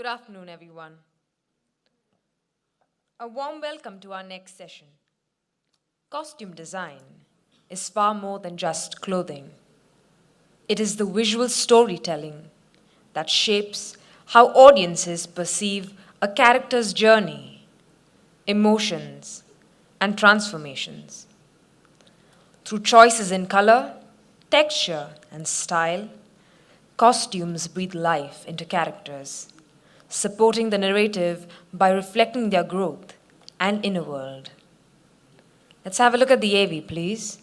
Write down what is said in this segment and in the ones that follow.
afternoon, everyone. A warm welcome to our next session. Costume design is far more than just clothing. It is the visual storytelling that shapes how audiences perceive a character's journey, emotions, and transformations. Through choices in color, texture, and style, costumes breathe life into characters, supporting the narrative by reflecting their growth and inner world. Let's have a look at the AV, please.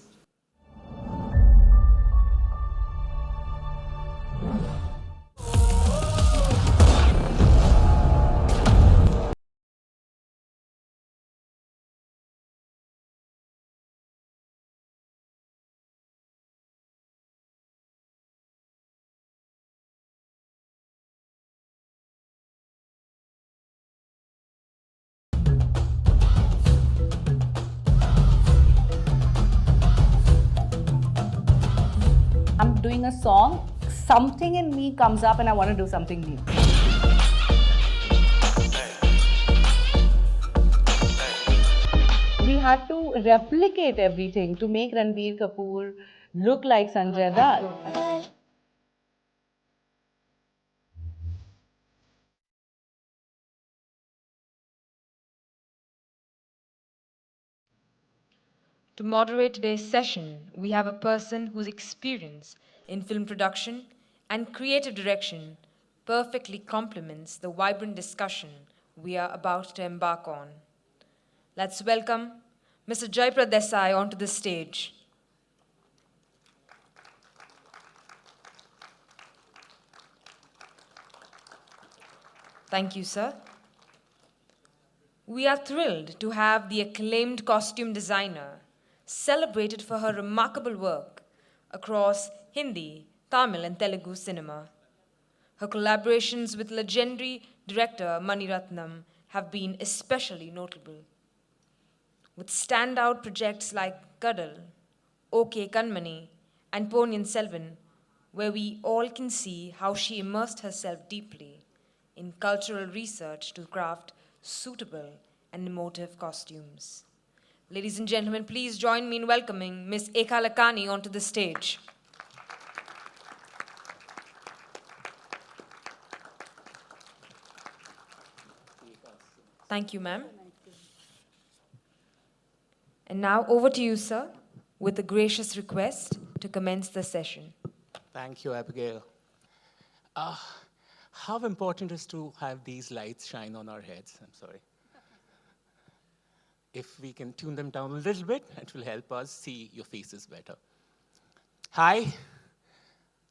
I'm doing a song, something in me comes up and I want to do something new. We had to replicate everything to make Ranbir Kapoor look like Sanjay Dutt. To moderate today's session, we have a person whose experience in film production and creative direction perfectly complements the vibrant discussion we are about to embark on. Let's welcome Mr. Jaiprakash Desai onto the stage. Thank you, sir. We are thrilled to have the acclaimed costume designer celebrated for her remarkable work across Hindi, Tamil, and Telugu cinema. Her collaborations with legendary director Mani Ratnam have been especially notable. With standout projects like Kadal, OK Kanmani, and Ponniyin Selvan, where we all can see how she immersed herself deeply in cultural research to craft suitable and emotive costumes. Ladies and gentlemen, please join me in welcoming Ms. Eka Lakhani onto the stage. Thank you, ma'am. And now over to you, sir, with a gracious request to commence the session. Thank you, Abigail. How important is to have these lights shine on our heads? I'm sorry. If we can tune them down a little bit, it will help us see your faces better. Hi,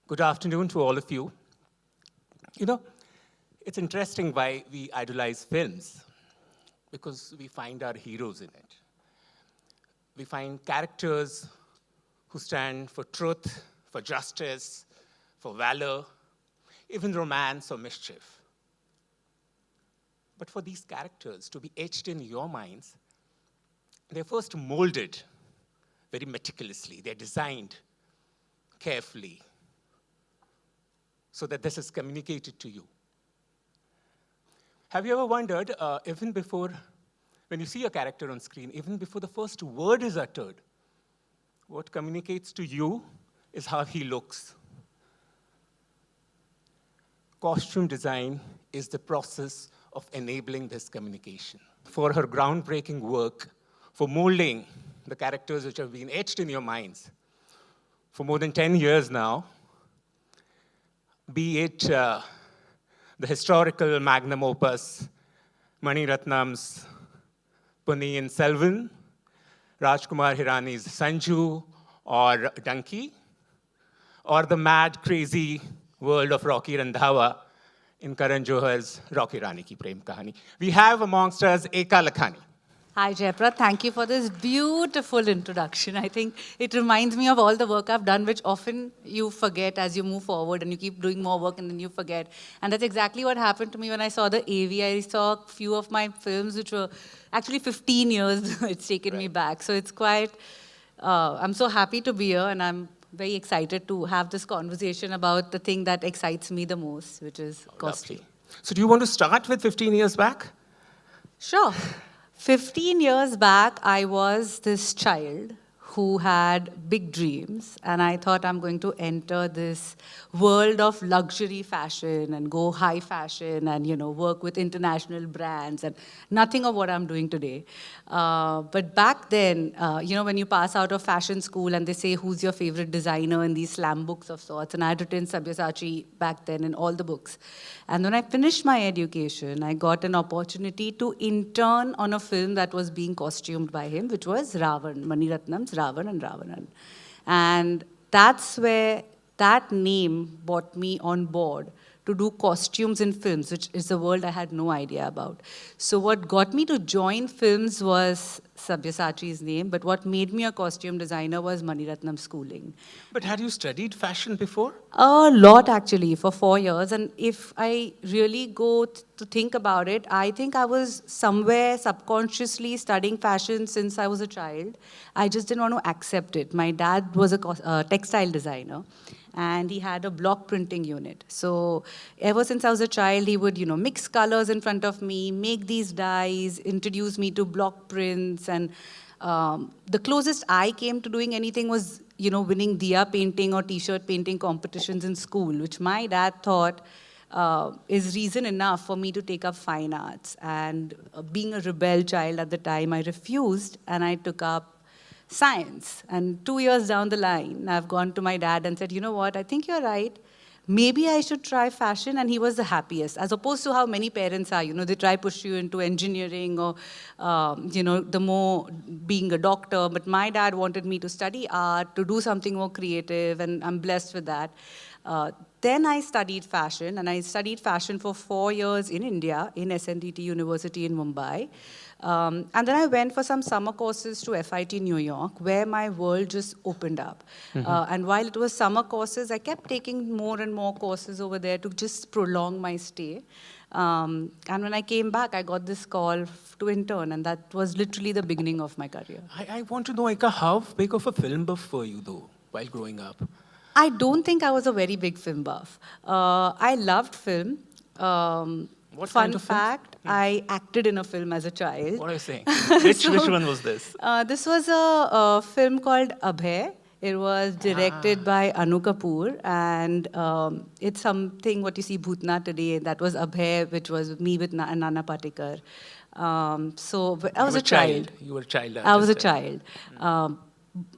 good afternoon to all of you. You know, it's interesting why we idolize films, because we find our heroes in it. We find characters who stand for truth, for justice, for valor, even romance or mischief. But for these characters to be etched in your minds, they're first molded very meticulously. They're designed carefully so that this is communicated to you. Have you ever wondered, even before, when you see a character on screen, even before the first word is uttered, what communicates to you is how he looks? Costume design is the process of enabling this communication. For her groundbreaking work, for molding the characters which have been etched in your minds for more than 10 years now, be it the historical magnum opus, Mani Ratnam's Ponniyin Selvan, Rajkumar Hirani's Sanju or Donkey, or the mad, crazy world of Rocky Randhawa in Karan Johar's Rocky Rani Ki Prem Kahani. We have amongst us Eka Lakhani. Hi, Jaipra. Thank you for this beautiful introduction. I think it reminds me of all the work I've done, which often you forget as you move forward and you keep doing more work and then you forget. And that's exactly what happened to me when I saw the AV. I saw a few of my films, which were actually 15 years it's taken me back. So it's quite, I'm so happy to be here and I'm very excited to have this conversation about the thing that excites me the most, which is costume. Lovely. So do you want to start with 15 years back? Sure. 15 years back, I was this child who had big dreams, and I thought I'm going to enter this world of luxury fashion and go high fashion and, work with international brands and nothing of what I'm doing today. But back then, when you pass out of fashion school and they say, who's your favorite designer in these slam books of sorts, and I had written Sabyasachi back then in all the books. And when I finished my education, I got an opportunity to intern on a film that was being costumed by him, which was Ravan, Mani Ratnam's Ravan and Ravanan. And that's where that name brought me on board to do costumes in films, which is a world I had no idea about. So what got me to join films was Sabyasachi's name, but what made me a costume designer was Mani Ratnam's schooling. But had you studied fashion before? A lot, actually, for 4 years. And if I really go to think about it, I think I was somewhere subconsciously studying fashion since I was a child. I just didn't want to accept it. My dad was a textile designer, and he had a block printing unit. So ever since I was a child, he would, mix colors in front of me, make these dyes, introduce me to block prints. And the closest I came to doing anything was, winning diya painting or t-shirt painting competitions in school, which my dad thought is reason enough for me to take up fine arts. And being a rebel child at the time, I refused, and I took up science. And 2 years down the line, I've gone to my dad and said, you know what, I think you're right. Maybe I should try fashion. And he was the happiest, as opposed to how many parents are. They try push you into engineering or, the more being a doctor. But my dad wanted me to study art, to do something more creative, and I'm blessed with that. Then I studied fashion, and I studied fashion for 4 years in India, in SNDT University in Mumbai. And then I went for some summer courses to FIT New York, where my world just opened up. And while it was summer courses, I kept taking more and more courses over there to just prolong my stay. And when I came back, I got this call to intern, and that was literally the beginning of my career. I want to know, Eka, how big of a film buff were you, though, while growing up? I don't think I was a very big film buff. I loved film. What Fun kind of film? fact, I acted in a film as a child. What are you saying? Which one was this? This was a film called Abhay. It was directed by Anu Kapoor, and it's something what you see Bhootna today. That was Abhay, which was me with Nana Patekar. But I was a child. You were a child. I was a child.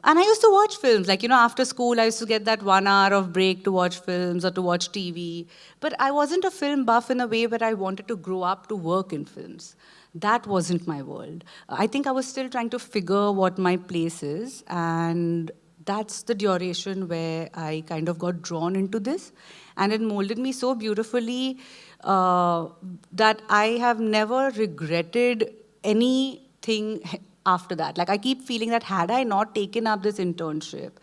And I used to watch films. Like, after school, I used to get that 1 hour of break to watch films or to watch TV. But I wasn't a film buff in a way where I wanted to grow up to work in films. That wasn't my world. I think I was still trying to figure what my place is. And that's the duration where I kind of got drawn into this. And it molded me so beautifully that I have never regretted anything after that. Like, I keep feeling that had I not taken up this internship,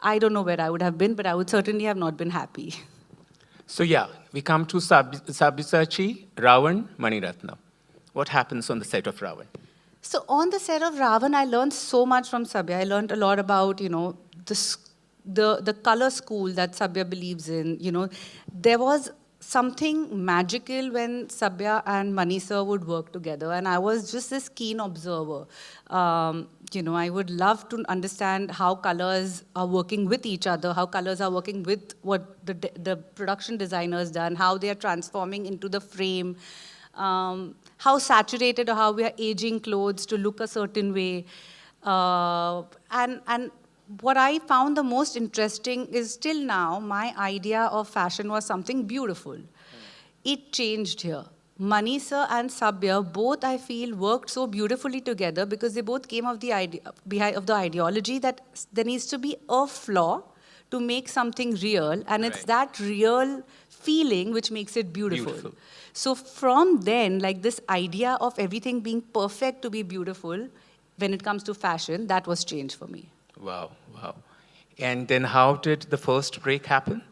I don't know where I would have been, but I would certainly have not been happy. So yeah, we come to Sabyasachi, Ravan, Mani Ratnam. What happens on the set of Ravan? So on the set of Ravan, I learned so much from Sabya. I learned a lot about, the color school that Sabya believes in. There was something magical when Sabya and Mani sir would work together, and I was just this keen observer. I would love to understand how colors are working with each other, how colors are working with what the production designer's done, how they are transforming into the frame, how saturated or how we are aging clothes to look a certain way. And what I found the most interesting is till now, my idea of fashion was something beautiful. It changed here. Mani sir and Sabya, both I feel worked so beautifully together because they both came of the ideology that there needs to be a flaw to make something real, and it's that real feeling which makes it beautiful. So from then, like this idea of everything being perfect to be beautiful, when it comes to fashion, that was change for me. Wow. And then how did the first break happen?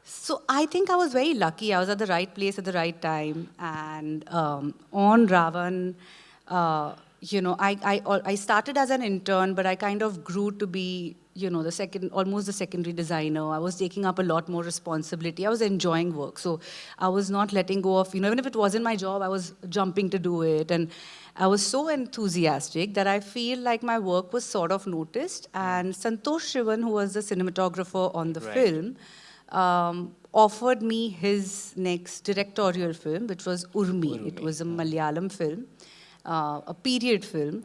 So I think I was very lucky. I was at the right place at the right time. And on Ravan, I started as an intern, but I kind of grew to be, almost the secondary designer. I was taking up a lot more responsibility. I was enjoying work. So I was not letting go of, even if it wasn't my job, I was jumping to do it. And I was so enthusiastic that I feel like my work was sort of noticed. And Santosh Shivan, who was the cinematographer on the film, offered me his next directorial film, which was Urmi. It was a Malayalam film. A period film,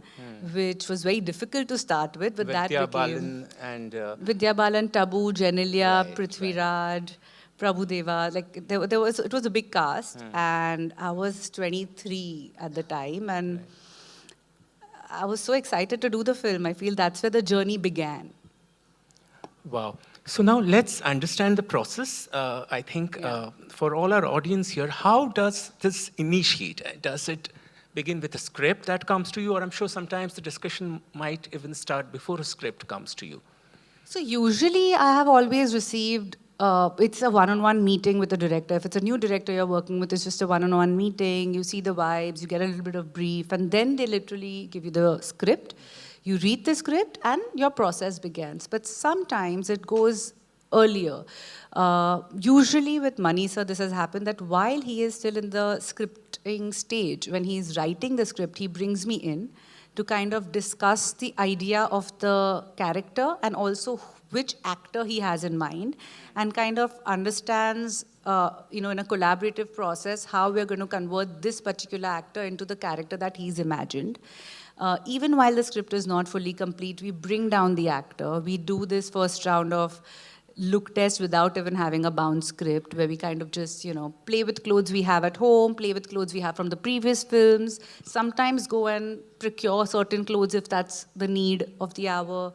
which was very difficult to start with, but that Vidya became... Balan and... Vidya Balan, Tabu, Genelia, Right, Prithviraj, Prabhudeva, it was a big cast, and I was 23 at the time, and I was so excited to do the film. I feel that's where the journey began. Wow. So now let's understand the process. I think for all our audience here, how does this initiate? Does it begin with a script that comes to you, or I'm sure sometimes the discussion might even start before a script comes to you? So usually I have always received, it's a one-on-one meeting with the director. If it's a new director you're working with, it's just a one-on-one meeting. You see the vibes, you get a little bit of brief, and then they literally give you the script. You read the script and your process begins. But sometimes it goes earlier. Usually with Mani sir, this has happened that while he is still in the scripting stage, when he's writing the script, he brings me in to kind of discuss the idea of the character and also which actor he has in mind, and kind of understands, in a collaborative process, how we're going to convert this particular actor into the character that he's imagined. Even while the script is not fully complete, we bring down the actor. We do this first round of look test without even having a bound script, where we kind of just, play with clothes we have at home, play with clothes we have from the previous films, sometimes go and procure certain clothes if that's the need of the hour.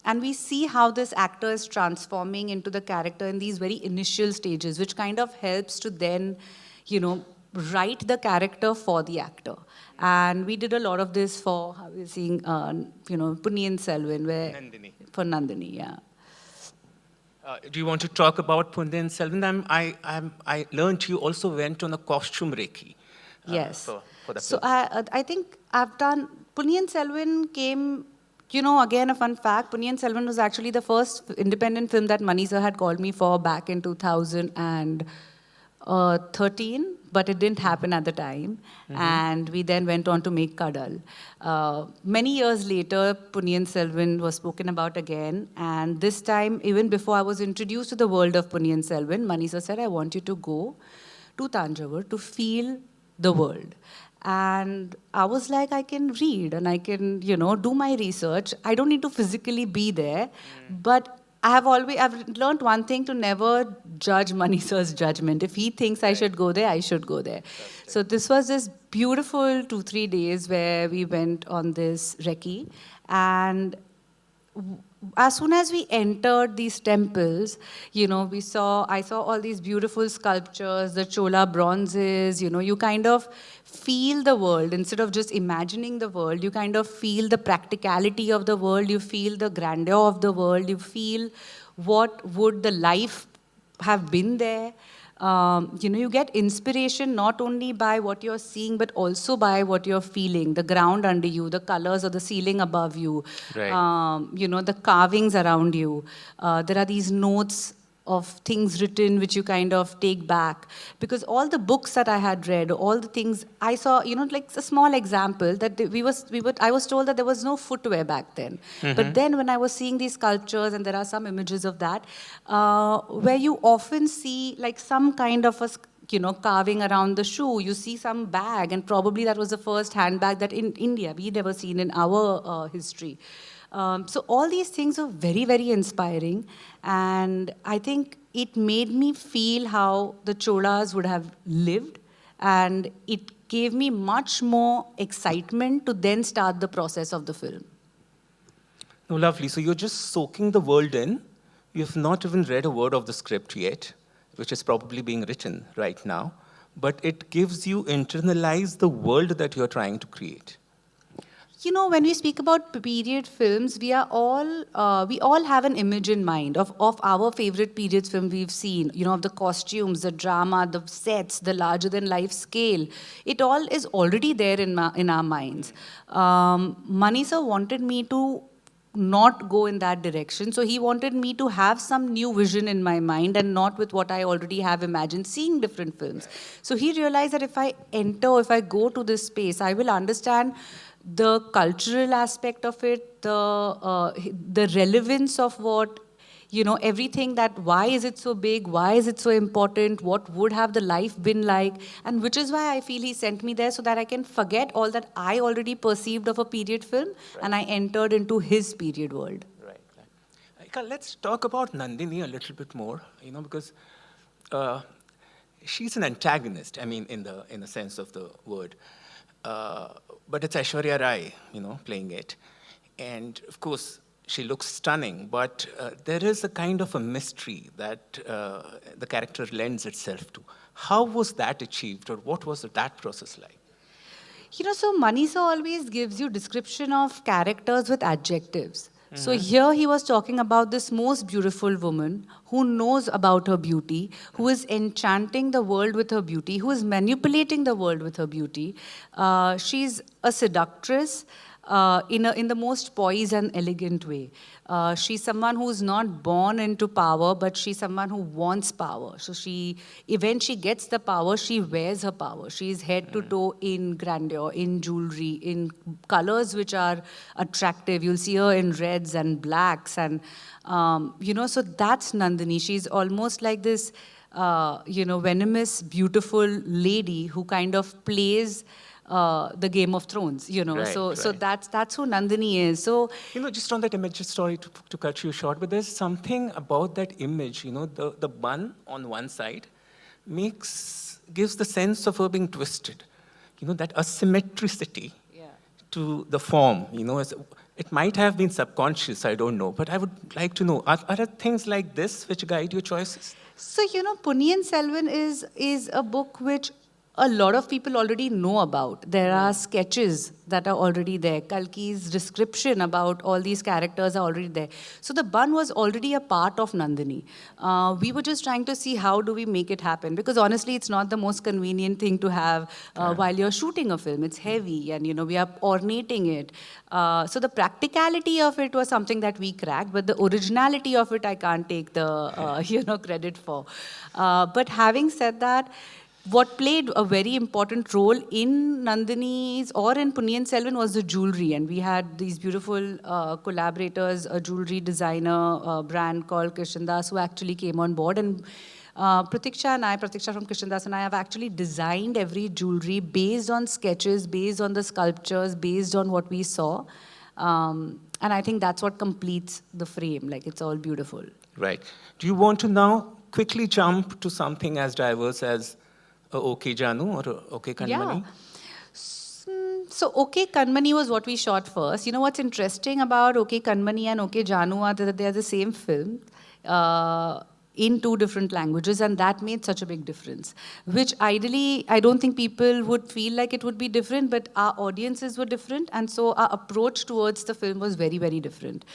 And we see how this actor is transforming into the character in these very initial stages, which kind of helps to then, write the character for the actor. And we did a lot of this for, how we're seeing, Punniyin Selvan, where... Nandini. For Nandini, yeah. Do you want to talk about Punniyin Selvan? I learned you also went on a costume recce. Yes. For the So film. I think I've done... Punniyin Selvan came... again, a fun fact, Punniyin Selvan was actually the first independent film that Mani sir had called me for back in 2013, but it didn't happen at the time. And we then went on to make Kadal. Many years later, Punniyin Selvan was spoken about again. And this time, even before I was introduced to the world of Punniyin Selvan, Mani sir said, I want you to go to Tanjavur to feel the world. And I was like, I can read and I can, do my research. I don't need to physically be there. But I've learned one thing, to never judge Mani sir's judgment. If he thinks I should go there, I should go there. So this was this beautiful 2-3 days where we went on this recce. And as soon as we entered these temples, I saw all these beautiful sculptures, the Chola bronzes, you kind of feel the world. Instead of just imagining the world, you kind of feel the practicality of the world, you feel the grandeur of the world, you feel what would the life have been there. You get inspiration not only by what you're seeing, but also by what you're feeling, the ground under you, the colors of the ceiling above you, Right. the carvings around you. There are these notes of things written which you kind of take back. Because all the books that I had read, all the things I saw, like a small example, that I was told that there was no footwear back then. But then when I was seeing these sculptures, and there are some images of that, where you often see like some kind of a carving around the shoe, you see some bag, and probably that was the first handbag that in India we'd ever seen in our history. So all these things are very, very inspiring, and I think it made me feel how the Cholas would have lived, and it gave me much more excitement to then start the process of the film. Oh, lovely. So you're just soaking the world in. You've not even read a word of the script yet, which is probably being written right now, but it gives you internalize the world that you're trying to create. You know, when we speak about period films, we all have an image in mind of our favorite period film we've seen. You know, of the costumes, the drama, the sets, the larger than life scale. It all is already there in our minds. Manisa wanted me to not go in that direction. So he wanted me to have some new vision in my mind and not with what I already have imagined seeing different films. So he realized that if I go to this space, I will understand the cultural aspect of it, the relevance of what, you know, everything, that why is it so big, why is it so important, what would have the life been like, and which is why I feel he sent me there, so that I can forget all that I already perceived of a period film, and I entered into his period world. Right. Eka, let's talk about Nandini a little bit more, you know, because she's an antagonist, I mean, in the sense of the word. But it's Aishwarya Rai, you know, playing it. And of course, she looks stunning, but there is a kind of a mystery that the character lends itself to. How was that achieved, or what was that process like? You know, so Manisa always gives you description of characters with adjectives. So here he was talking about this most beautiful woman who knows about her beauty, who is enchanting the world with her beauty, who is manipulating the world with her beauty. She's a seductress in the most poised and elegant way. She's someone who's not born into power, but she's someone who wants power. So when she gets the power, she wears her power. She's head to toe in grandeur, in jewelry, in colors which are attractive. You'll see her in reds and blacks, and you know. So that's Nandini. She's almost like this, you know, venomous, beautiful lady who kind of plays the Game of Thrones, you know. So that's who Nandini is. So, you know, just on that image, just sorry to cut you short, but there's something about that image, you know, the bun on one side gives the sense of her being twisted, you know, that asymmetricity to the form, you know. It might have been subconscious, I don't know, but I would like to know, are there things like this which guide your choices? So, you know, Ponniyin Selvan is a book which a lot of people already know about. There are sketches that are already there. Kalki's description about all these characters are already there. So the bun was already a part of Nandini. We were just trying to see how do we make it happen, because honestly, it's not the most convenient thing to have while you're shooting a film. It's heavy, and you know, we are ornating it. So the practicality of it was something that we cracked, but the originality of it, I can't take the you know, credit for. But having said that, what played a very important role in Nandini's or in Ponniyin Selvan was the jewelry, and we had these beautiful collaborators, a jewelry designer brand called Krishandas, who actually came on board, and Pratiksha from Krishandas and I have actually designed every jewelry based on sketches, based on the sculptures, based on what we saw, and I think that's what completes the frame. Like, it's all beautiful. Right. Do you want to now quickly jump to something as diverse as Okay Janu or Okay Kanmani? Yeah. So Okay Kanmani was what we shot first. You know what's interesting about Okay Kanmani and Okay Janu are that they are the same film in two different languages, and that made such a big difference. Which ideally, I don't think people would feel like it would be different, but our audiences were different, and so our approach towards the film was very, very different.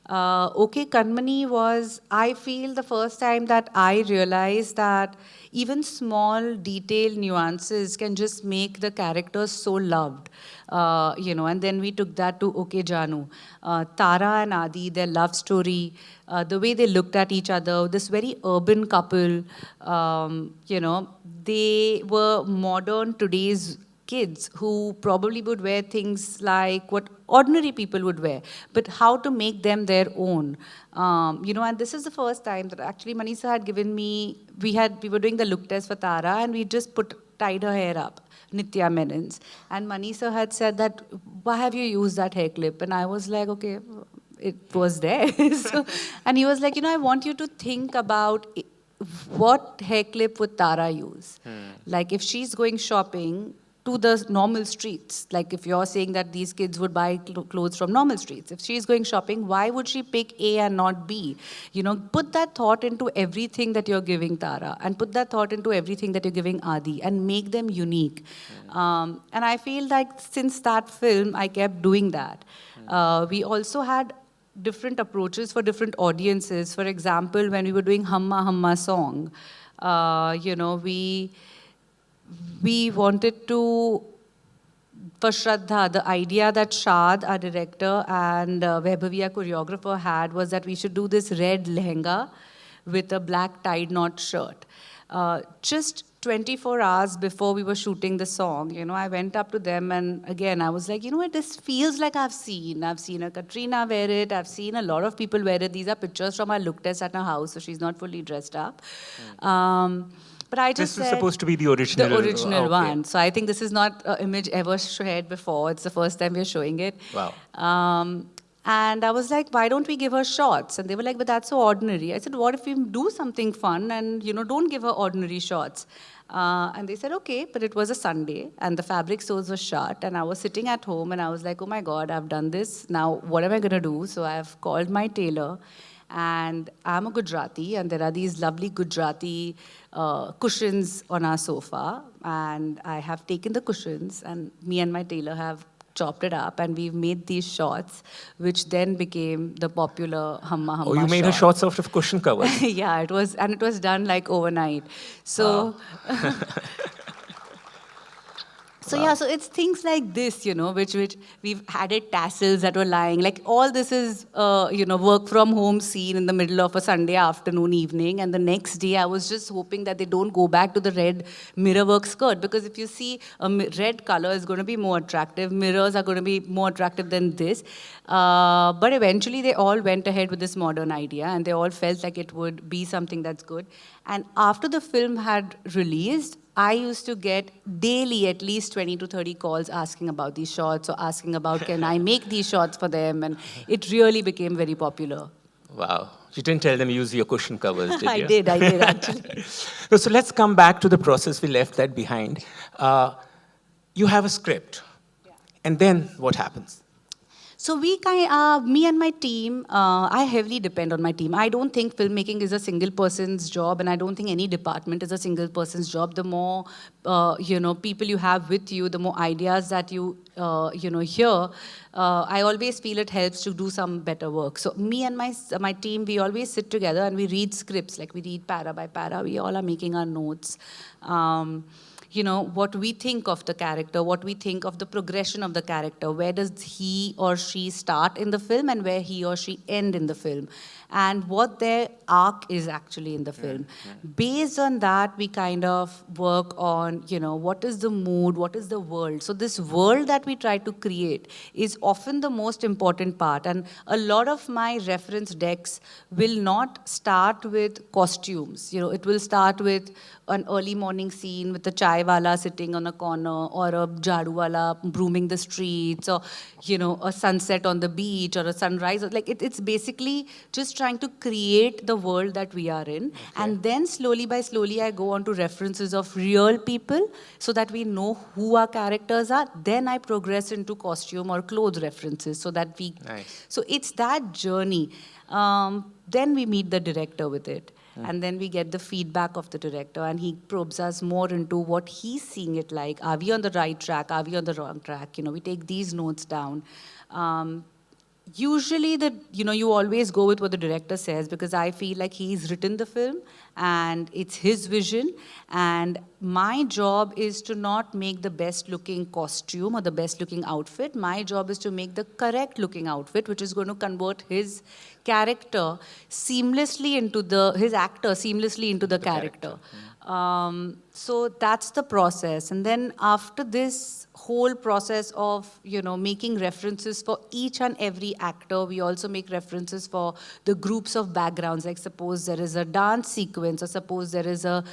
Okay Kanmani was, I feel, the first time that I realized that even small detailed nuances can just make the characters so loved. You know, and then we took that to Okay Janu. Tara and Adi, their love story, the way they looked at each other, this very urban couple, you know, they were modern today's kids who probably would wear things like what ordinary people would wear, but how to make them their own. You know, and this is the first time that actually Manisa had given me, we were doing the look test for Tara, and we just tied her hair up, Nitya Menon's. And Manisa had said that, why have you used that hair clip? And I was like, okay, it was there. And he was like, you know, I want you to think about what hair clip would Tara use? Like, if she's going shopping, to the normal streets. Like if you're saying that these kids would buy clothes from normal streets, if she's going shopping, why would she pick A and not B? You know, put that thought into everything that you're giving Tara, and put that thought into everything that you're giving Adi, and make them unique. And I feel like since that film, I kept doing that. We also had different approaches for different audiences. For example, when we were doing Hamma Hamma song, you know, we wanted to, for Shraddha, the idea that Shad, our director, and Vaibhavi, our choreographer, had was that we should do this red lehenga with a black tied knot shirt. Just 24 hours before we were shooting the song, you know, I went up to them and again, I was like, you know what, this feels like I've seen a Katrina wear it, I've seen a lot of people wear it. These are pictures from our look test at her house, so she's not fully dressed up. But I just This was supposed to be the original. The original okay. one. So I think this is not an image ever shared before. It's the first time we're showing it. Wow. And I was like, why don't we give her shots? And they were like, but that's so ordinary. I said, what if we do something fun and, you know, don't give her ordinary shots? And they said, okay, but it was a Sunday and the fabric stores were shut. And I was sitting at home and I was like, oh my God, I've done this. Now, what am I going to do? So I've called my tailor. And I'm a Gujarati, and there are these lovely Gujarati cushions on our sofa. And I have taken the cushions, and me and my tailor have chopped it up, and we've made these shots, which then became the popular Hamma Hamma. Oh, you made her shots out of cushion covers? Yeah, it was done like overnight. So. Wow. So yeah, so it's things like this, you know, which we've added tassels that were lying. Like all this is, you know, work from home scene in the middle of a Sunday afternoon, evening. And the next day I was just hoping that they don't go back to the red mirrorwork skirt. Because if you see a red color is going to be more attractive. Mirrors are going to be more attractive than this. But eventually they all went ahead with this modern idea. And they all felt like it would be something that's good. And after the film had released, I used to get daily at least 20 to 30 calls asking about these shots or asking about, can I make these shots for them? And it really became very popular. Wow. You didn't tell them use your cushion covers, did you? I did actually. So let's come back to the process. We left that behind. You have a script. Yeah. And then what happens? So me and my team, I heavily depend on my team. I don't think filmmaking is a single person's job, and I don't think any department is a single person's job. The more, you know, people you have with you, the more ideas that you, you know, hear, I always feel it helps to do some better work. So me and my team, we always sit together and we read scripts, like we read para by para. We all are making our notes. You know, what we think of the character, what we think of the progression of the character, where does he or she start in the film and where he or she end in the film, and what their arc is actually in the film. Based on that, we kind of work on, you know, what is the mood, what is the world. So this world that we try to create is often the most important part, and a lot of my reference decks will not start with costumes. You know, it will start with an early morning scene with a chai wala sitting on a corner, or a jhadu wala brooming the streets, or, you know, a sunset on the beach, or a sunrise. Like it's basically just trying to create the world that we are in. Okay. And then slowly by slowly I go on to references of real people so that we know who our characters are. Then I progress into costume or clothes references so that we... Nice. So it's that journey. Then we meet the director with it. And then we get the feedback of the director, and he probes us more into what he's seeing it like. Are we on the right track? Are we on the wrong track? You know, we take these notes down. Usually, you always go with what the director says, because I feel like he's written the film and it's his vision. And my job is to not make the best looking costume or the best looking outfit. My job is to make the correct looking outfit, which is going to convert his character seamlessly into his actor seamlessly into the character. So that's the process. And then after this, whole process of, making references for each and every actor. We also make references for the groups of backgrounds. Like suppose there is a dance sequence, or suppose there is a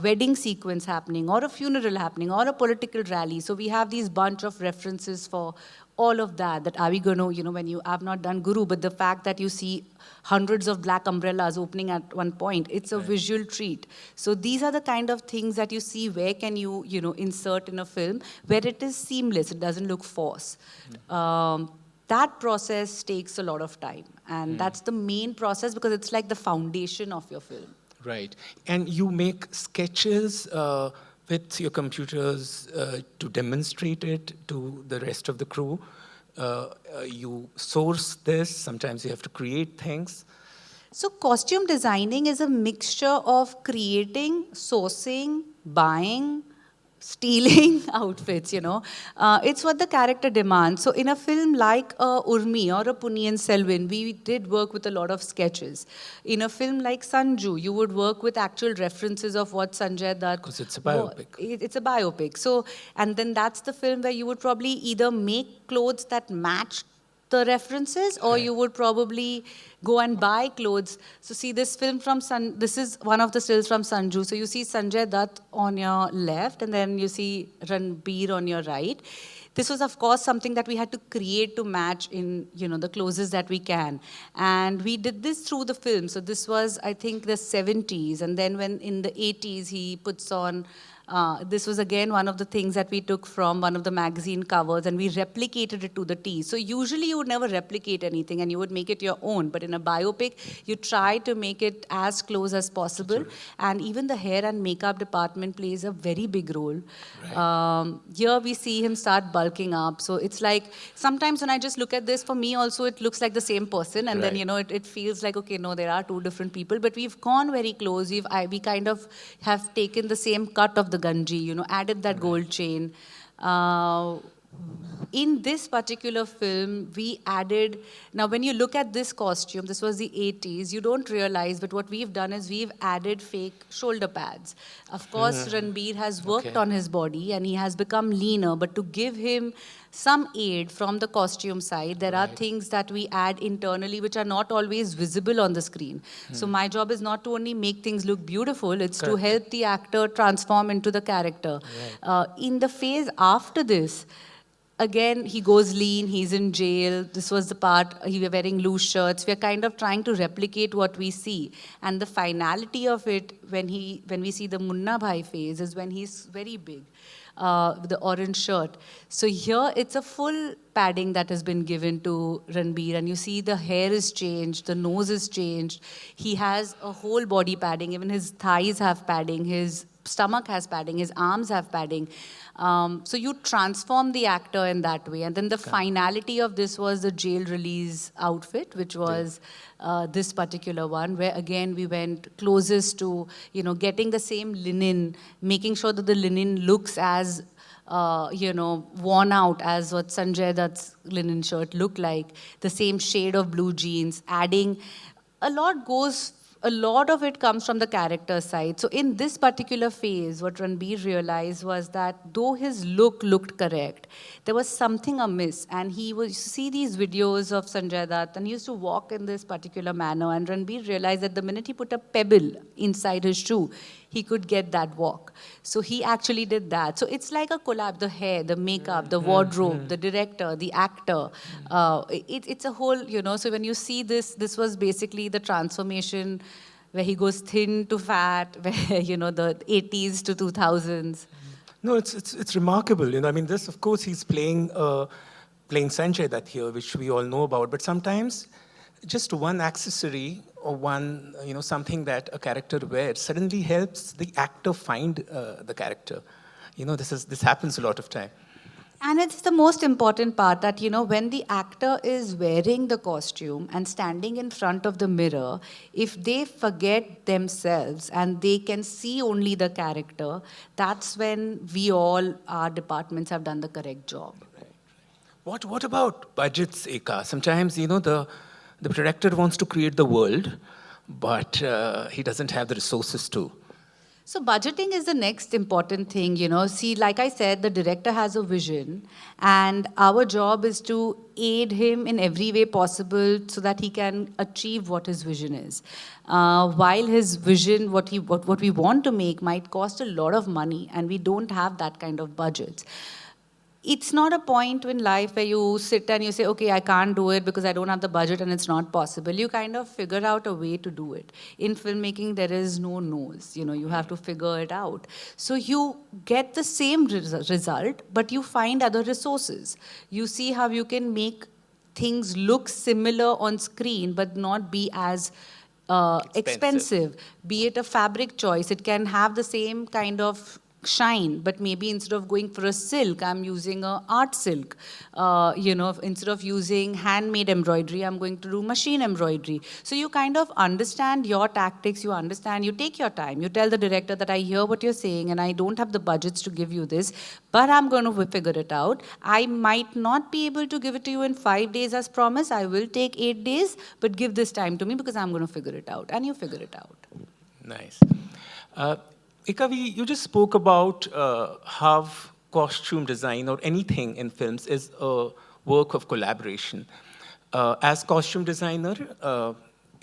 wedding sequence happening, or a funeral happening, or a political rally. So we have these bunch of references for all of that. That are we going to, when you have not done Guru, but the fact that you see hundreds of black umbrellas opening at one point, it's a visual treat. So these are the kind of things that you see, where can you, insert in a film, where it is seamless, it doesn't look forced. That process takes a lot of time. And that's the main process, because it's like the foundation of your film. Right. And you make sketches with your computers to demonstrate it to the rest of the crew. You source this, sometimes you have to create things. So costume designing is a mixture of creating, sourcing, buying, stealing outfits, It's what the character demands. So in a film like Urmi or a Punniyin Selvan, we did work with a lot of sketches. In a film like Sanju, you would work with actual references of what Sanjay Dutt... Because it's a biopic. It's a biopic. So, and then that's the film where you would probably either make clothes that match the references, or you would probably go and buy clothes. So see this film from this is one of the stills from Sanju. So you see Sanjay Dutt on your left, and then you see Ranbir on your right. This was, of course, something that we had to create to match in, the clothes that we can. And we did this through the film. So this was, I think, the 70s. And then when in the 80s, he puts on... this was again one of the things that we took from one of the magazine covers, and we replicated it to the T. So usually you would never replicate anything and you would make it your own. But in a biopic, you try to make it as close as possible. And even the hair and makeup department plays a very big role. Right. Here we see him start bulking up. So it's like, sometimes when I just look at this, for me also, it looks like the same person. And then, it feels like, okay, no, there are two different people. But we've gone very close. We kind of have taken the same cut of the Ganji, added that gold chain. In this particular film, we added, now when you look at this costume, this was the 80s, you don't realize, but what we've done is we've added fake shoulder pads. Of course, Ranbir has worked on his body and he has become leaner, but to give him some aid from the costume side, there are things that we add internally which are not always visible on the screen. So my job is not to only make things look beautiful, it's to help the actor transform into the character. In the phase after this, again, he goes lean, he's in jail. This was the part, he was wearing loose shirts. We're kind of trying to replicate what we see. And the finality of it, when we see the Munna Bhai phase, is when he's very big, with the orange shirt. So here, it's a full padding that has been given to Ranbir. And you see the hair is changed, the nose is changed. He has a whole body padding. Even his thighs have padding, his stomach has padding, his arms have padding. So you transform the actor in that way. And then the finality of this was the jail release outfit, which was this particular one, where again we went closest to, getting the same linen, making sure that the linen looks as, worn out as what Sanjay Dutt's linen shirt looked like, the same shade of blue jeans, adding, a lot of it comes from the character side. So in this particular phase, what Ranbir realized was that though his look looked correct, there was something amiss. And he would see these videos of Sanjay Dutt, and he used to walk in this particular manner. And Ranbir realized that the minute he put a pebble inside his shoe, he could get that walk. So he actually did that. So it's like a collab, the hair, the makeup, the wardrobe, the director, the actor. It's a whole, so when you see this was basically the transformation where he goes thin to fat, where, the 80s to 2000s. No, it's remarkable. I mean, this, of course, he's playing Sanjay Dutt here, which we all know about. But sometimes just one accessory or one, something that a character wears suddenly helps the actor find the character. This happens a lot of time. And it's the most important part that, when the actor is wearing the costume and standing in front of the mirror, if they forget themselves and they can see only the character, that's when our departments have done the correct job. Right. What about budgets, Eka? Sometimes, the director wants to create the world, but he doesn't have the resources to. So budgeting is the next important thing, you know. See, like I said, the director has a vision, and our job is to aid him in every way possible so that he can achieve what his vision is. While his vision, what we want to make might cost a lot of money, and we don't have that kind of budgets. It's not a point in life where you sit and you say, okay, I can't do it because I don't have the budget and it's not possible. You kind of figure out a way to do it. In filmmaking, there is no no's. You know, you have to figure it out. So you get the same result, but you find other resources. You see how you can make things look similar on screen, but not be as expensive. Be it a fabric choice, it can have the same kind of shine, but maybe instead of going for a silk, I'm using a art silk. You know, instead of using handmade embroidery, I'm going to do machine embroidery. So you kind of understand your tactics, you understand, you take your time. You tell the director that I hear what you're saying and I don't have the budgets to give you this, but I'm going to figure it out. I might not be able to give it to you in 5 days as promised. I will take 8 days, but give this time to me because I'm going to figure it out. And you figure it out. Nice. Eka, you just spoke about how costume design or anything in films is a work of collaboration. As costume designer,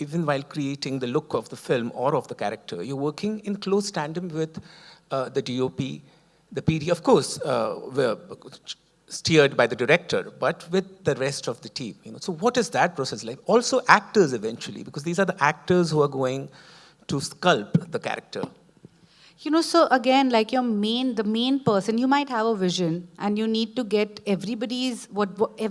even while creating the look of the film or of the character, you're working in close tandem with the DOP, the PD, of course, steered by the director, but with the rest of the team. You know, so what is that process like? Also actors eventually, because these are the actors who are going to sculpt the character. You know, so again, like the main person, you might have a vision and you need to get everybody's,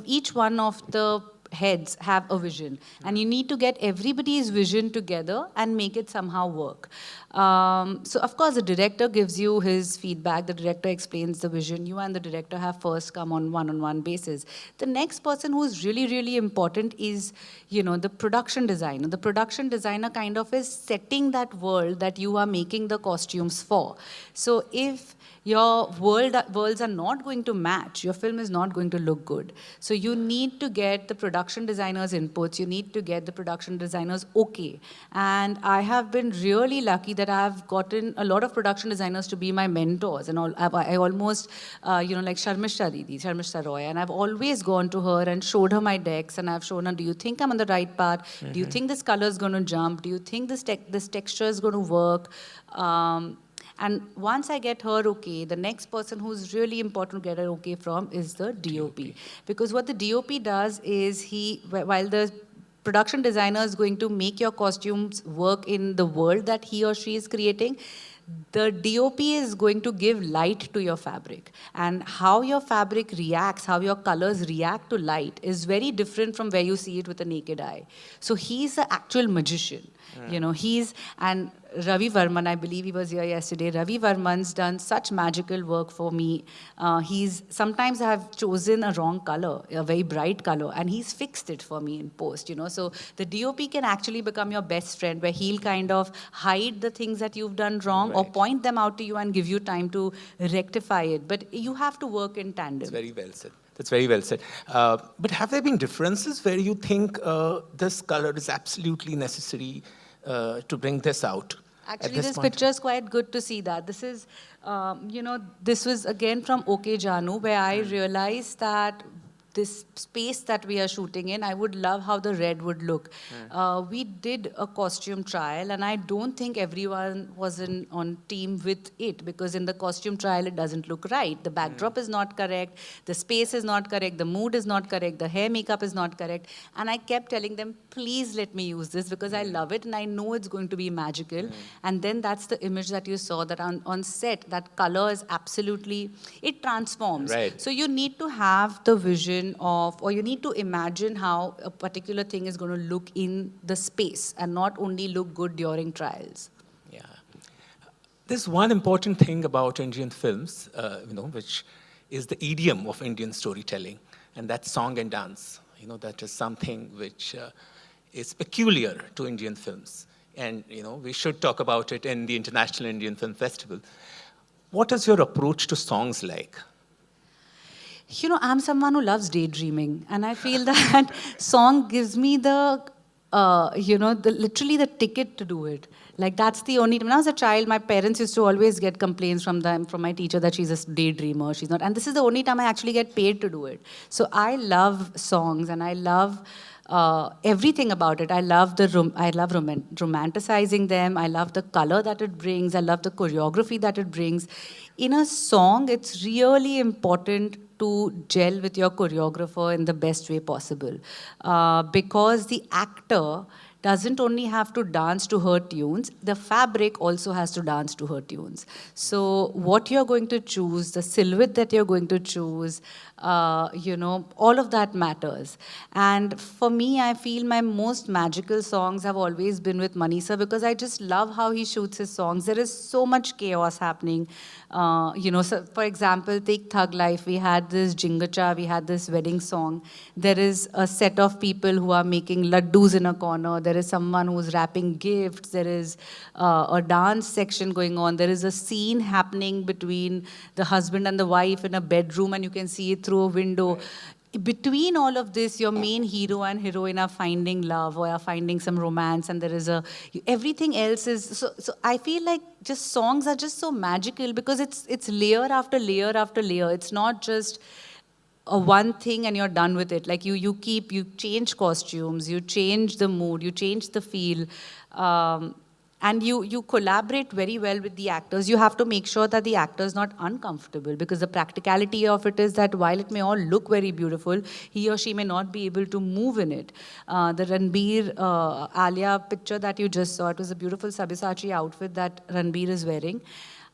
each one of the heads have a vision. And you need to get everybody's vision together and make it somehow work. So of course, the director gives you his feedback. The director explains the vision. You and the director have first come on one-on-one basis. The next person who's really, really important is, you know, the production designer. The production designer kind of is setting that world that you are making the costumes for. So if your worlds are not going to match, your film is not going to look good. So you need to get the production designers' inputs, you need to get the production designers okay. And I have been really lucky that I've gotten a lot of production designers to be my mentors. And I almost, you know, like Sharmishta Roy, and I've always gone to her and showed her my decks, and I've shown her, do you think I'm on the right path? Mm-hmm. Do you think this color is going to jump? Do you think this texture is going to work? And once I get her okay, the next person who's really important to get her okay from is the DOP. Because what the DOP does is while the production designer is going to make your costumes work in the world that he or she is creating, the DOP is going to give light to your fabric. And how your fabric reacts, how your colors react to light is very different from where you see it with a naked eye. So he's the actual magician. You know, and Ravi Varman, I believe he was here yesterday. Ravi Varman's done such magical work for me. Sometimes I have chosen a wrong color, a very bright color, and he's fixed it for me in post, you know. So the DOP can actually become your best friend, where he'll kind of hide the things that you've done wrong, right, or point them out to you and give you time to rectify it. But you have to work in tandem. That's very well said. That's very well said. But have there been differences where you think this color is absolutely necessary to bring this out? Actually, this picture is quite good to see that. This is, you know, this was again from OK Janu, where I realized that this space that we are shooting in, I would love how the red would look. We did a costume trial, and I don't think everyone was on team with it, because in the costume trial, it doesn't look right. The backdrop is not correct, the space is not correct, the mood is not correct, the hair makeup is not correct. And I kept telling them, please let me use this, because I love it, and I know it's going to be magical. And then that's the image that you saw, that on set, that color is absolutely, it transforms. Right. So you need to have the vision of, or you need to imagine how a particular thing is going to look in the space and not only look good during trials. Yeah. There's one important thing about Indian films, you know, which is the idiom of Indian storytelling, and that's song and dance. You know, that is something which is peculiar to Indian films. And, you know, we should talk about it in the International Indian Film Festival. What is your approach to songs like? You know, I'm someone who loves daydreaming, and I feel that song gives me the literally the ticket to do it. Like that's the only time. When I was a child, my parents used to always get complaints from my teacher that she's a daydreamer, she's not. And this is the only time I actually get paid to do it. So I love songs and I love everything about it. I love romanticizing them. I love the color that it brings. I love the choreography that it brings. In a song, it's really important to gel with your choreographer in the best way possible, because the actor doesn't only have to dance to her tunes, the fabric also has to dance to her tunes. So what you're going to choose, the silhouette that you're going to choose, all of that matters. And for me, I feel my most magical songs have always been with Manisa, because I just love how he shoots his songs. There is so much chaos happening. So for example, take Thug Life. We had this Jingacha, we had this wedding song. There is a set of people who are making laddus in a corner. There is someone who's wrapping gifts. There is a dance section going on. There is a scene happening between the husband and the wife in a bedroom, and you can see it through a window. Between all of this, your main hero and heroine are finding love or are finding some romance, and there is everything else is, so I feel like just songs are just so magical because it's layer after layer after layer. It's not just a one thing and you're done with it. Like you change costumes, you change the mood, you change the feel. And you collaborate very well with the actors. You have to make sure that the actor is not uncomfortable, because the practicality of it is that while it may all look very beautiful, he or she may not be able to move in it. The Ranbir Alia picture that you just saw, it was a beautiful Sabyasachi outfit that Ranbir is wearing.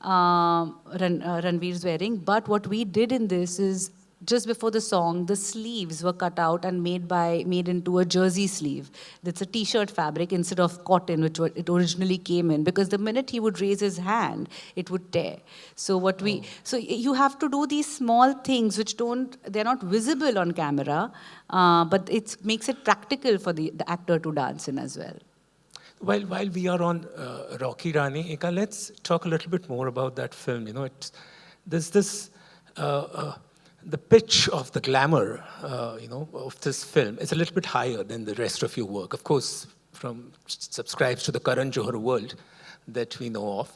Ranveer is wearing. But what we did in this is, just before the song, the sleeves were cut out and made into a jersey sleeve. That's a t-shirt fabric instead of cotton, which it originally came in. Because the minute he would raise his hand, it would tear. So so you have to do these small things which they're not visible on camera, but it makes it practical for the actor to dance in as well. While we are on Rocky Rani, Eka, let's talk a little bit more about that film. There's this. The pitch of the glamour, of this film is a little bit higher than the rest of your work. Of course, subscribes to the Karan Johar world that we know of.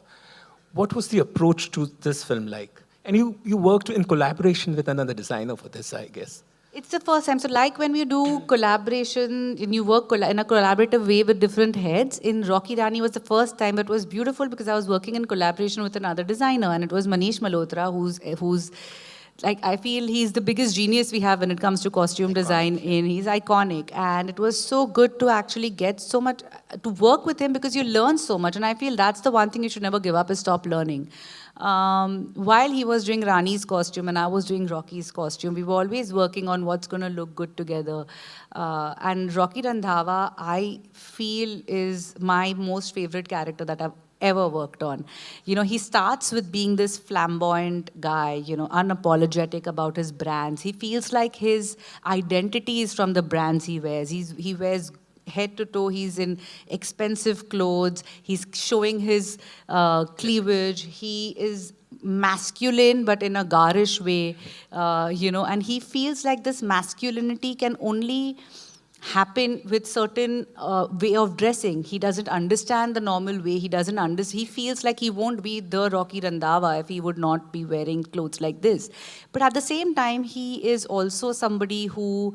What was the approach to this film like? And you worked in collaboration with another designer for this, I guess. It's the first time. So like when we do collaboration, and you work in a collaborative way with different heads, in Rocky Rani was the first time. It was beautiful because I was working in collaboration with another designer, and it was Manish Malhotra, who's like, I feel he's the biggest genius we have when it comes to costume design. He's iconic. And it was so good to actually get so much, to work with him, because you learn so much. And I feel that's the one thing you should never give up, is stop learning. While he was doing Rani's costume and I was doing Rocky's costume, we were always working on what's going to look good together. And Rocky Randhawa, I feel, is my most favorite character that I've ever worked on. He starts with being this flamboyant guy, unapologetic about his brands. He feels like his identity is from the brands he wears. He wears head to toe. He's in expensive clothes. He's showing his cleavage. He is masculine, but in a garish way, and he feels like this masculinity can only happen with certain way of dressing. He doesn't understand the normal way. He feels like he won't be the Rocky Randhawa if he would not be wearing clothes like this. But at the same time, he is also somebody who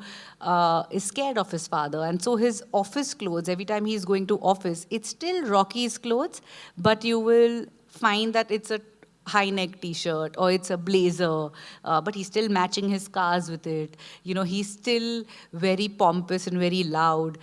is scared of his father. And so his office clothes, every time he's going to office, it's still Rocky's clothes, but you will find that it's a high neck t-shirt or it's a blazer, but he's still matching his cars with it. He's still very pompous and very loud.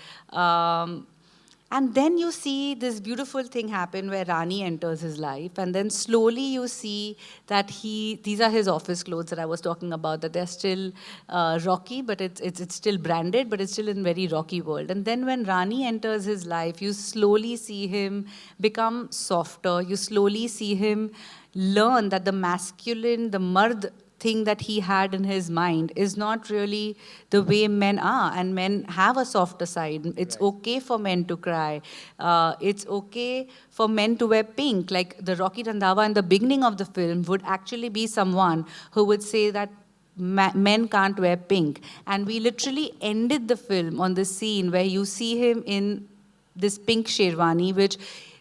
And then you see this beautiful thing happen where Rani enters his life, and then slowly you see that these are his office clothes that I was talking about, that they're still Rocky, but it's still branded, but it's still in very Rocky world. And then when Rani enters his life, you slowly see him become softer. You slowly see him learn that the masculine, the mard thing that he had in his mind is not really the way men are, and men have a softer side. It's okay for men to cry. It's okay for men to wear pink. Like the Rocky Randhawa in the beginning of the film would actually be someone who would say that men can't wear pink. And we literally ended the film on this scene where you see him in this pink sherwani, which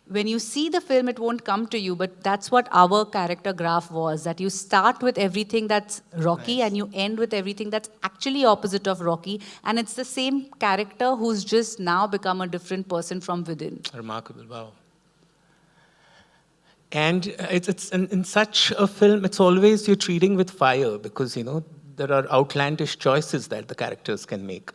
when you see the film, it won't come to you, but that's what our character graph was, that you start with everything that's Rocky and you end with everything that's actually opposite of Rocky, and it's the same character who's just now become a different person from within. Remarkable, wow. And it's in such a film, it's always you're treating with fire because, you know, there are outlandish choices that the characters can make.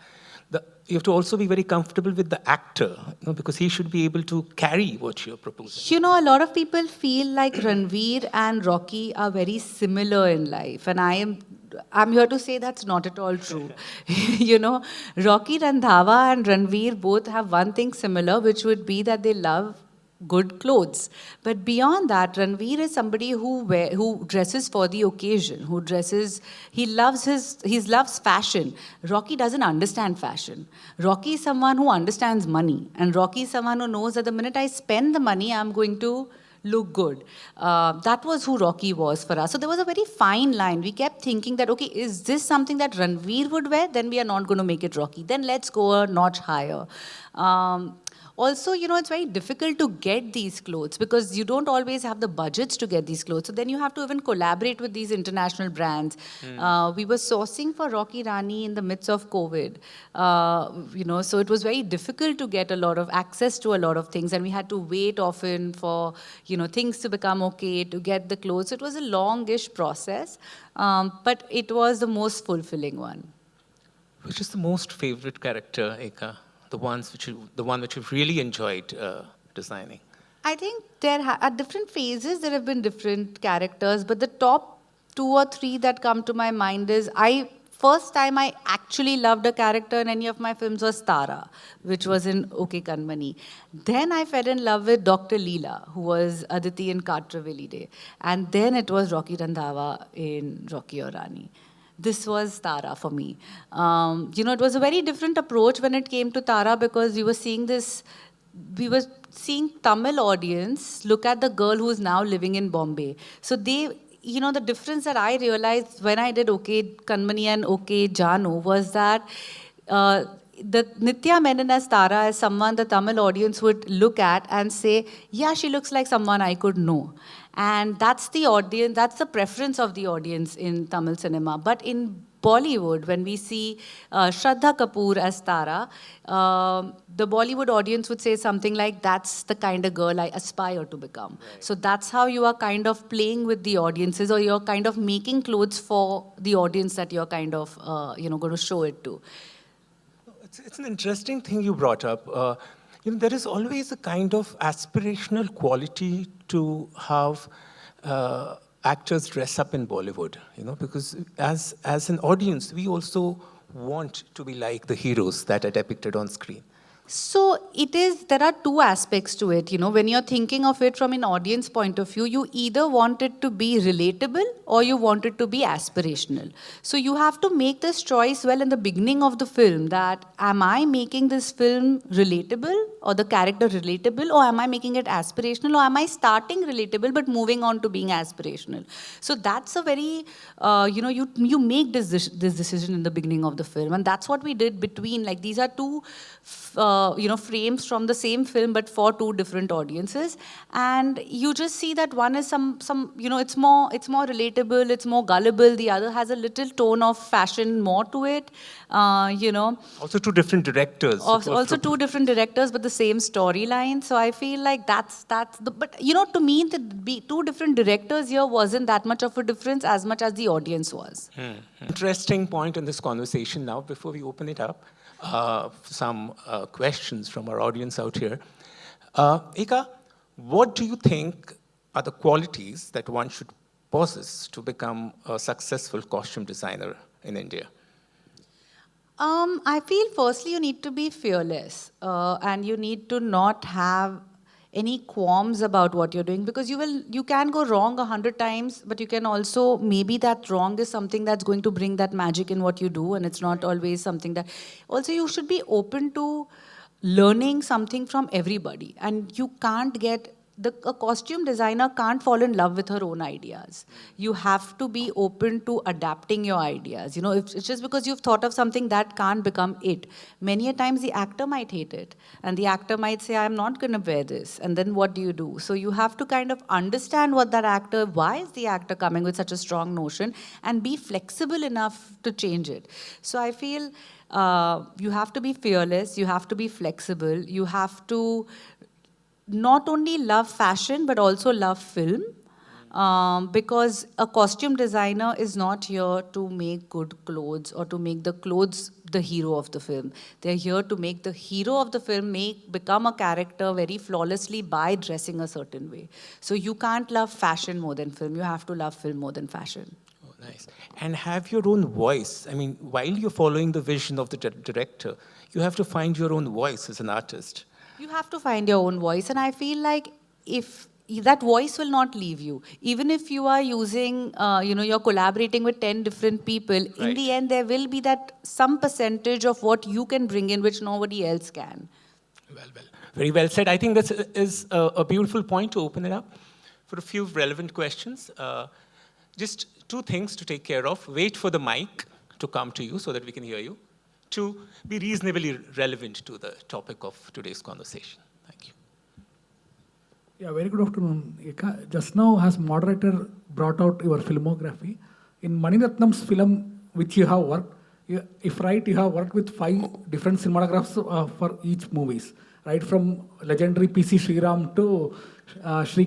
You have to also be very comfortable with the actor, you know, because he should be able to carry what you're proposing. You know, a lot of people feel like Ranveer and Rocky are very similar in life, and I'm here to say that's not at all true. You know, Rocky Randhawa and Ranveer both have one thing similar, which would be that they love good clothes. But beyond that, Ranveer is somebody who dresses for the occasion, he loves fashion. Rocky doesn't understand fashion. Rocky is someone who understands money. And Rocky is someone who knows that the minute I spend the money, I'm going to look good. That was who Rocky was for us. So there was a very fine line. We kept thinking that, okay, is this something that Ranveer would wear? Then we are not going to make it Rocky. Then let's go a notch higher. Also, you know, it's very difficult to get these clothes because you don't always have the budgets to get these clothes. So then you have to even collaborate with these international brands. We were sourcing for Rocky Rani in the midst of COVID. You know, so it was very difficult to get a lot of access to a lot of things, and we had to wait often for, you know, things to become okay to get the clothes. So it was a longish process, but it was the most fulfilling one. Which is the most favorite character, Eka? The one which you've really enjoyed designing? I think at different phases there have been different characters, but the top 2 or 3 that come to my mind is first time I actually loved a character in any of my films was Tara, which was in Okay Kanmani. Then I fell in love with Dr. Leela, who was Aditi in Katraveli Day. And then it was Rocky Randhawa in Rocky Aur Rani. This was Tara for me. You know, it was a very different approach when it came to Tara because we were seeing Tamil audience look at the girl who is now living in Bombay. So you know, the difference that I realized when I did Okay Kanmani and Okay Janu was that the Nitya Menon as Tara is someone the Tamil audience would look at and say, yeah, she looks like someone I could know. And that's the audience, that's the preference of the audience in Tamil cinema. But in Bollywood, when we see Shraddha Kapoor as Tara, the Bollywood audience would say something like, that's the kind of girl I aspire to become. Right. So that's how you are kind of playing with the audiences, or you're kind of making clothes for the audience that you're kind of you know, going to show it to. It's an interesting thing you brought up. You know, there is always a kind of aspirational quality to how actors dress up in Bollywood, you know, because as an audience, we also want to be like the heroes that are depicted on screen. So there are 2 aspects to it. You know, when you're thinking of it from an audience point of view, you either want it to be relatable or you want it to be aspirational. So you have to make this choice well in the beginning of the film, that am I making this film relatable or the character relatable, or am I making it aspirational, or am I starting relatable but moving on to being aspirational? So that's a very, you know, you make this decision in the beginning of the film, and that's what we did between, like, these are 2 you know, frames from the same film but for 2 different audiences, and you just see that one is some you know, it's more relatable, it's more gullible. The other has a little tone of fashion more to it, you know. Also 2 different directors. Also 2 different directors but the same storyline. So I feel like but you know, to me the 2 different directors here wasn't that much of a difference as much as the audience was. Interesting point in this conversation. Now, before we open it up, some questions from our audience out here. Eka, what do you think are the qualities that one should possess to become a successful costume designer in India? I feel firstly you need to be fearless, and you need to not have any qualms about what you're doing, because you can go wrong 100 times, but you can also, maybe that wrong is something that's going to bring that magic in what you do, and it's not always something that. Also, you should be open to learning something from everybody, and you can't get a costume designer can't fall in love with her own ideas. You have to be open to adapting your ideas. You know, if it's just because you've thought of something, that can't become it. Many a times the actor might hate it, and the actor might say, I'm not going to wear this. And then what do you do? So you have to kind of understand what that actor, why is the actor coming with such a strong notion, and be flexible enough to change it. So I feel you have to be fearless, you have to be flexible, you have to not only love fashion but also love film, because a costume designer is not here to make good clothes or to make the clothes the hero of the film. They're here to make the hero of the film become a character very flawlessly by dressing a certain way. So you can't love fashion more than film. You have to love film more than fashion. Oh, nice. And have your own voice. I mean, while you're following the vision of the director, you have to find your own voice as an artist. You have to find your own voice, and I feel like if that voice will not leave you, even if you are using, you're collaborating with 10 different people, right. In the end there will be that some percentage of what you can bring in which nobody else can. Well, very well said. I think this is a beautiful point to open it up for a few relevant questions. Just two things to take care of. Wait for the mic to come to you so that we can hear you. To be reasonably relevant to the topic of today's conversation. Thank you. Yeah, very good afternoon, Eka. Just now, as moderator brought out your filmography, in Mani Ratnam's film, which you have worked, if right, you have worked with 5 different cinematographs for each movies, right? From legendary P.C. Sriram to Ravi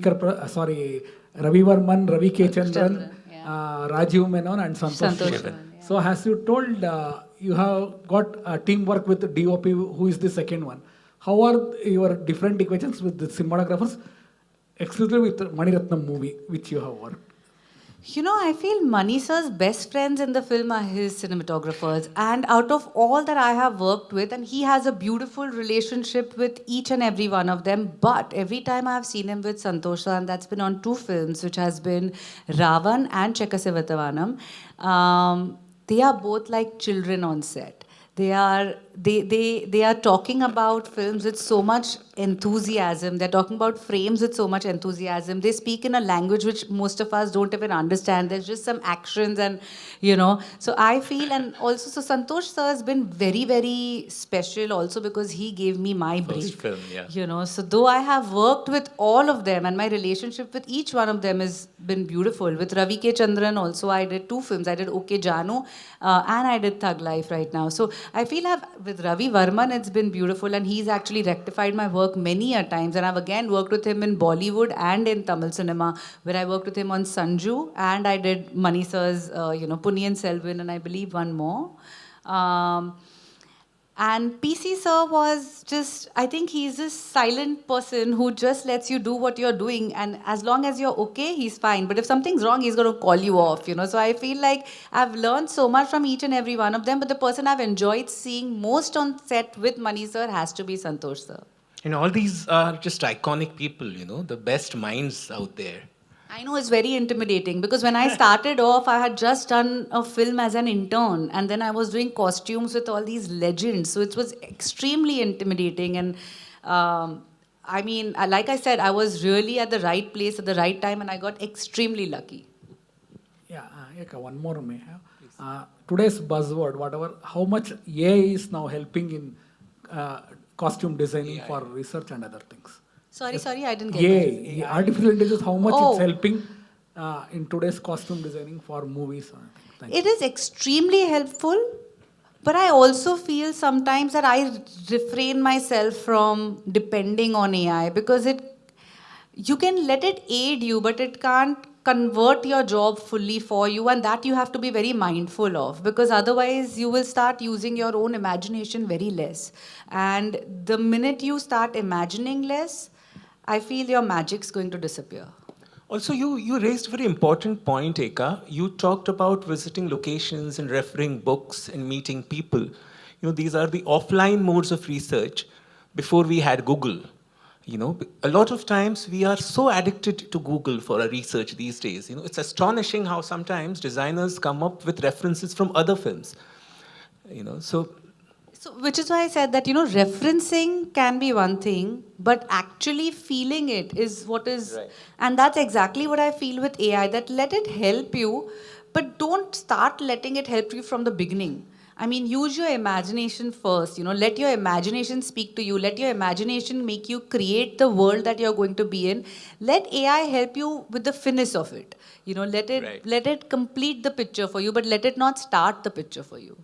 Varman, Ravi K. Chandran, Rajiv Menon, and Santosh Shivan. So as you told, you have got teamwork with the DOP, who is the second one. How are your different equations with the cinematographers, exclusively with the Mani Ratnam movie, which you have worked? You know, I feel Mani sir's best friends in the film are his cinematographers. And out of all that I have worked with, and he has a beautiful relationship with each and every one of them. But every time I have seen him with Santosh, and that's been on 2 films, which has been Ravan and Chekasivatavanam, they are both like children on set. They are talking about films with so much enthusiasm. They're talking about frames with so much enthusiasm. They speak in a language which most of us don't even understand. There's just some actions and, So I feel, and also, so Santosh sir has been very, very special also because he gave me my brief. Film, yeah. So though I have worked with all of them and my relationship with each one of them has been beautiful. With Ravi K. Chandran also, I did 2 films. I did Okay Janu and I did Thug Life right now. So I feel with Ravi Varman, it's been beautiful, and he's actually rectified my work many a times. And I've again worked with him in Bollywood and in Tamil cinema, where I worked with him on Sanju, and I did Mani sir's, Punniyin Selvan, and I believe one more. And PC sir was just, I think he's this silent person who just lets you do what you're doing, and as long as you're okay, he's fine. But if something's wrong, he's going to call you off, So I feel like I've learned so much from each and every one of them, but the person I've enjoyed seeing most on set with Mani sir has to be Santosh sir. And all these are just iconic people, the best minds out there. I know, it's very intimidating because when I started off, I had just done a film as an intern, and then I was doing costumes with all these legends. So it was extremely intimidating. And like I said, I was really at the right place at the right time, and I got extremely lucky. Yeah, Eka, one more may have. Today's buzzword, how much AI is now helping in costume designing for research and other things. Sorry, I didn't get that. Yeah, artificial intelligence, how much it's helping in today's costume designing for movies? It is extremely helpful, but I also feel sometimes that I refrain myself from depending on AI because you can let it aid you, but it can't convert your job fully for you, and that you have to be very mindful of because otherwise you will start using your own imagination very less. And the minute you start imagining less, I feel your magic's going to disappear. Also, you raised a very important point, Eka. You talked about visiting locations and referring books and meeting people. These are the offline modes of research before we had Google. A lot of times we are so addicted to Google for our research these days. It's astonishing how sometimes designers come up with references from other films. So So, which is why I said that, referencing can be one thing, but actually feeling it is what is, Right. and that's exactly what I feel with AI, that let it help you, but don't start letting it help you from the beginning. I mean, use your imagination first, let your imagination speak to you, let your imagination make you create the world that you're going to be in. Let AI help you with the finish of it. Right. Let it complete the picture for you, but let it not start the picture for you.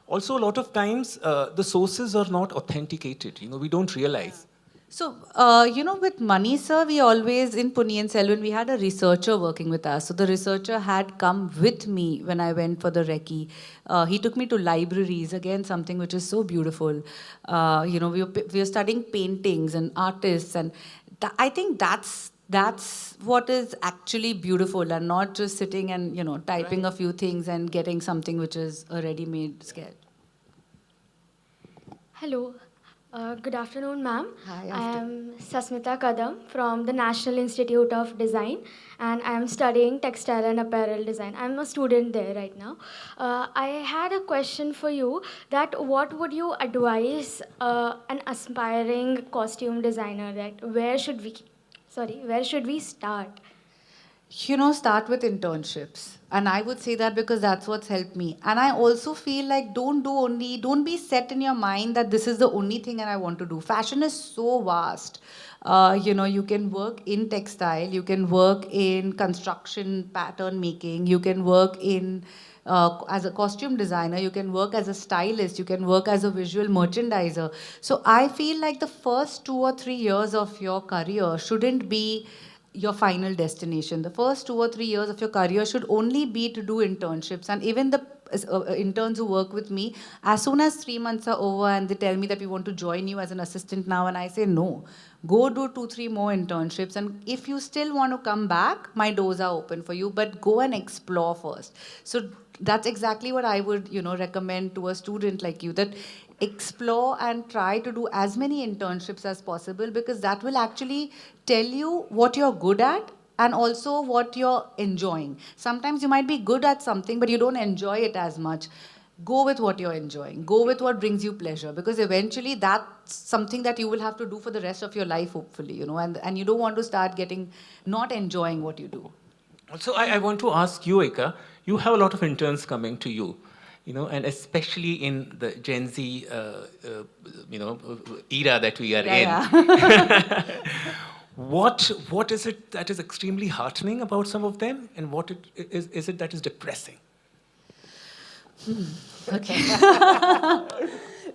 Also, a lot of times, the sources are not authenticated. We don't realize. So, with money, sir, we always, in Pune Selvan, we had a researcher working with us. So the researcher had come with me when I went for the recce. He took me to libraries, again, something which is so beautiful. We were studying paintings and artists, and I think that's what is actually beautiful, and not just sitting and, typing a few things and getting something which is a ready-made sketch. Hello. Good afternoon, ma'am. Hi, I am Sasmita Kadam from the National Institute of Design, and I am studying textile and apparel design. I'm a student there right now. I had a question for you, that what would you advise an aspiring costume designer, that where should we start? Start with internships. And I would say that because that's what's helped me. And I also feel like don't be set in your mind that this is the only thing that I want to do. Fashion is so vast. You can work in textile, you can work in construction, pattern making, you can work in as a costume designer, you can work as a stylist, you can work as a visual merchandiser. So I feel like the first 2 or 3 years of your career shouldn't be your final destination. The first 2 or 3 years of your career should only be to do internships. And even the interns who work with me, as soon as 3 months are over and they tell me that we want to join you as an assistant now, and I say no, go do 2, 3 more internships. And if you still want to come back, my doors are open for you, but go and explore first. So that's exactly what I would, recommend to a student like you, that explore and try to do as many internships as possible, because that will actually tell you what you're good at and also what you're enjoying. Sometimes you might be good at something, but you don't enjoy it as much. Go with what you're enjoying. Go with what brings you pleasure, because eventually that's something that you will have to do for the rest of your life, hopefully, and you don't want to start getting not enjoying what you do. Also, I want to ask you, Eka, you have a lot of interns coming to you, and especially in the Gen Z, era that we are in. Yeah. What is it that is extremely heartening about some of them, and what is it that is depressing? Okay.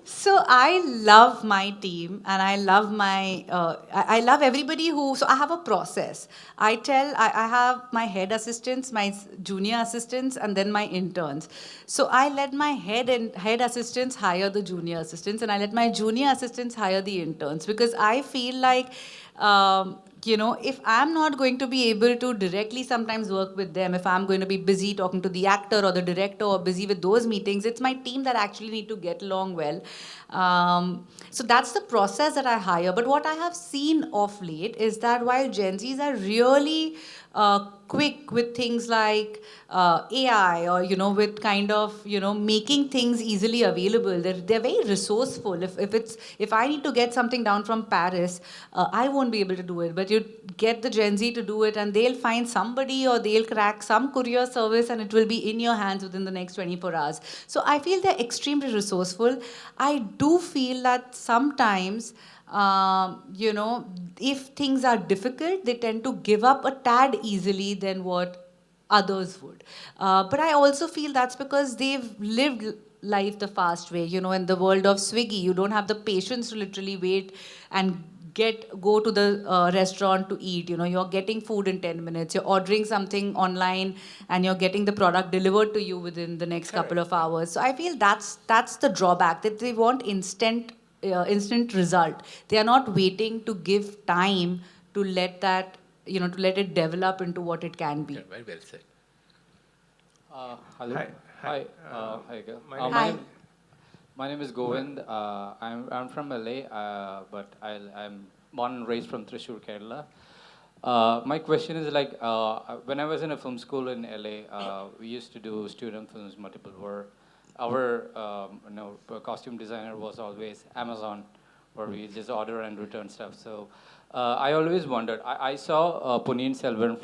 So I love my team, and I love I love everybody so I have a process. I have my head assistants, my junior assistants, and then my interns. So I let my head assistants hire the junior assistants, and I let my junior assistants hire the interns, because I feel like, if I'm not going to be able to directly sometimes work with them, if I'm going to be busy talking to the actor or the director or busy with those meetings, it's my team that actually need to get along well. So that's the process that I hire. But what I have seen of late is that while Gen Zs are really quick with things like AI, or with kind of making things easily available, they're very resourceful. If I need to get something down from Paris, I won't be able to do it, but you get the Gen Z to do it, and they'll find somebody, or they'll crack some courier service, and it will be in your hands within the next 24 hours. So I feel they're extremely resourceful. I do feel that sometimes, if things are difficult, they tend to give up a tad easily than what others would. But I also feel that's because they've lived life the fast way. In the world of Swiggy, you don't have the patience to literally wait and go to the restaurant to eat. You're getting food in 10 minutes. You're ordering something online, and you're getting the product delivered to you within the next couple of hours. So I feel that's the drawback, that they want instant result. They are not waiting to give time to let it develop into what it can be. Yeah, very well said. Hello. Hi. Hi. Hi, Eka. Hi. My name is Govind. I'm from LA, but I'm born and raised from Thrissur, Kerala. My question is when I was in a film school in LA, we used to do student films, multiple were. our costume designer was always Amazon, where we just order and return stuff. So I always wondered. I saw Ponniyin Selvan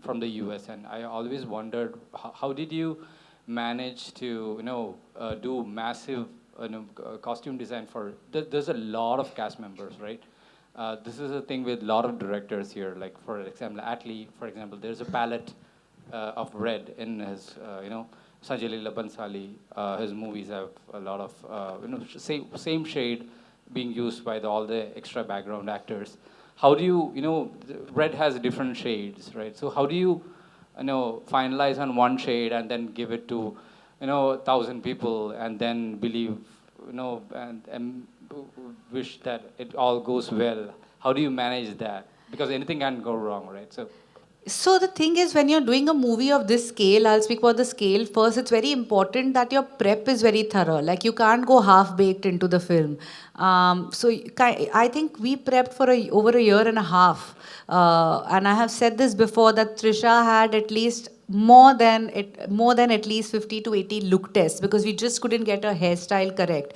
from the US, and I always wondered how did you manage to do massive costume design for. There's a lot of cast members, right? This is a thing with a lot of directors here. Like for example, Atlee, for example, there's a palette of red in his, Sanjay Leela Bansali. His movies have a lot of, same shade being used by all the extra background actors. How do you, red has different shades, right? So how do you, finalize on one shade and then give it to, 1,000 people and then believe, and wish that it all goes well? How do you manage that? Because anything can go wrong, right? So the thing is, when you're doing a movie of this scale, I'll speak about the scale first. It's very important that your prep is very thorough. Like you can't go half baked into the film. I think we prepped for over a year and a half, and I have said this before that Trisha had at least more than at least 50 to 80 look tests because we just couldn't get her hairstyle correct.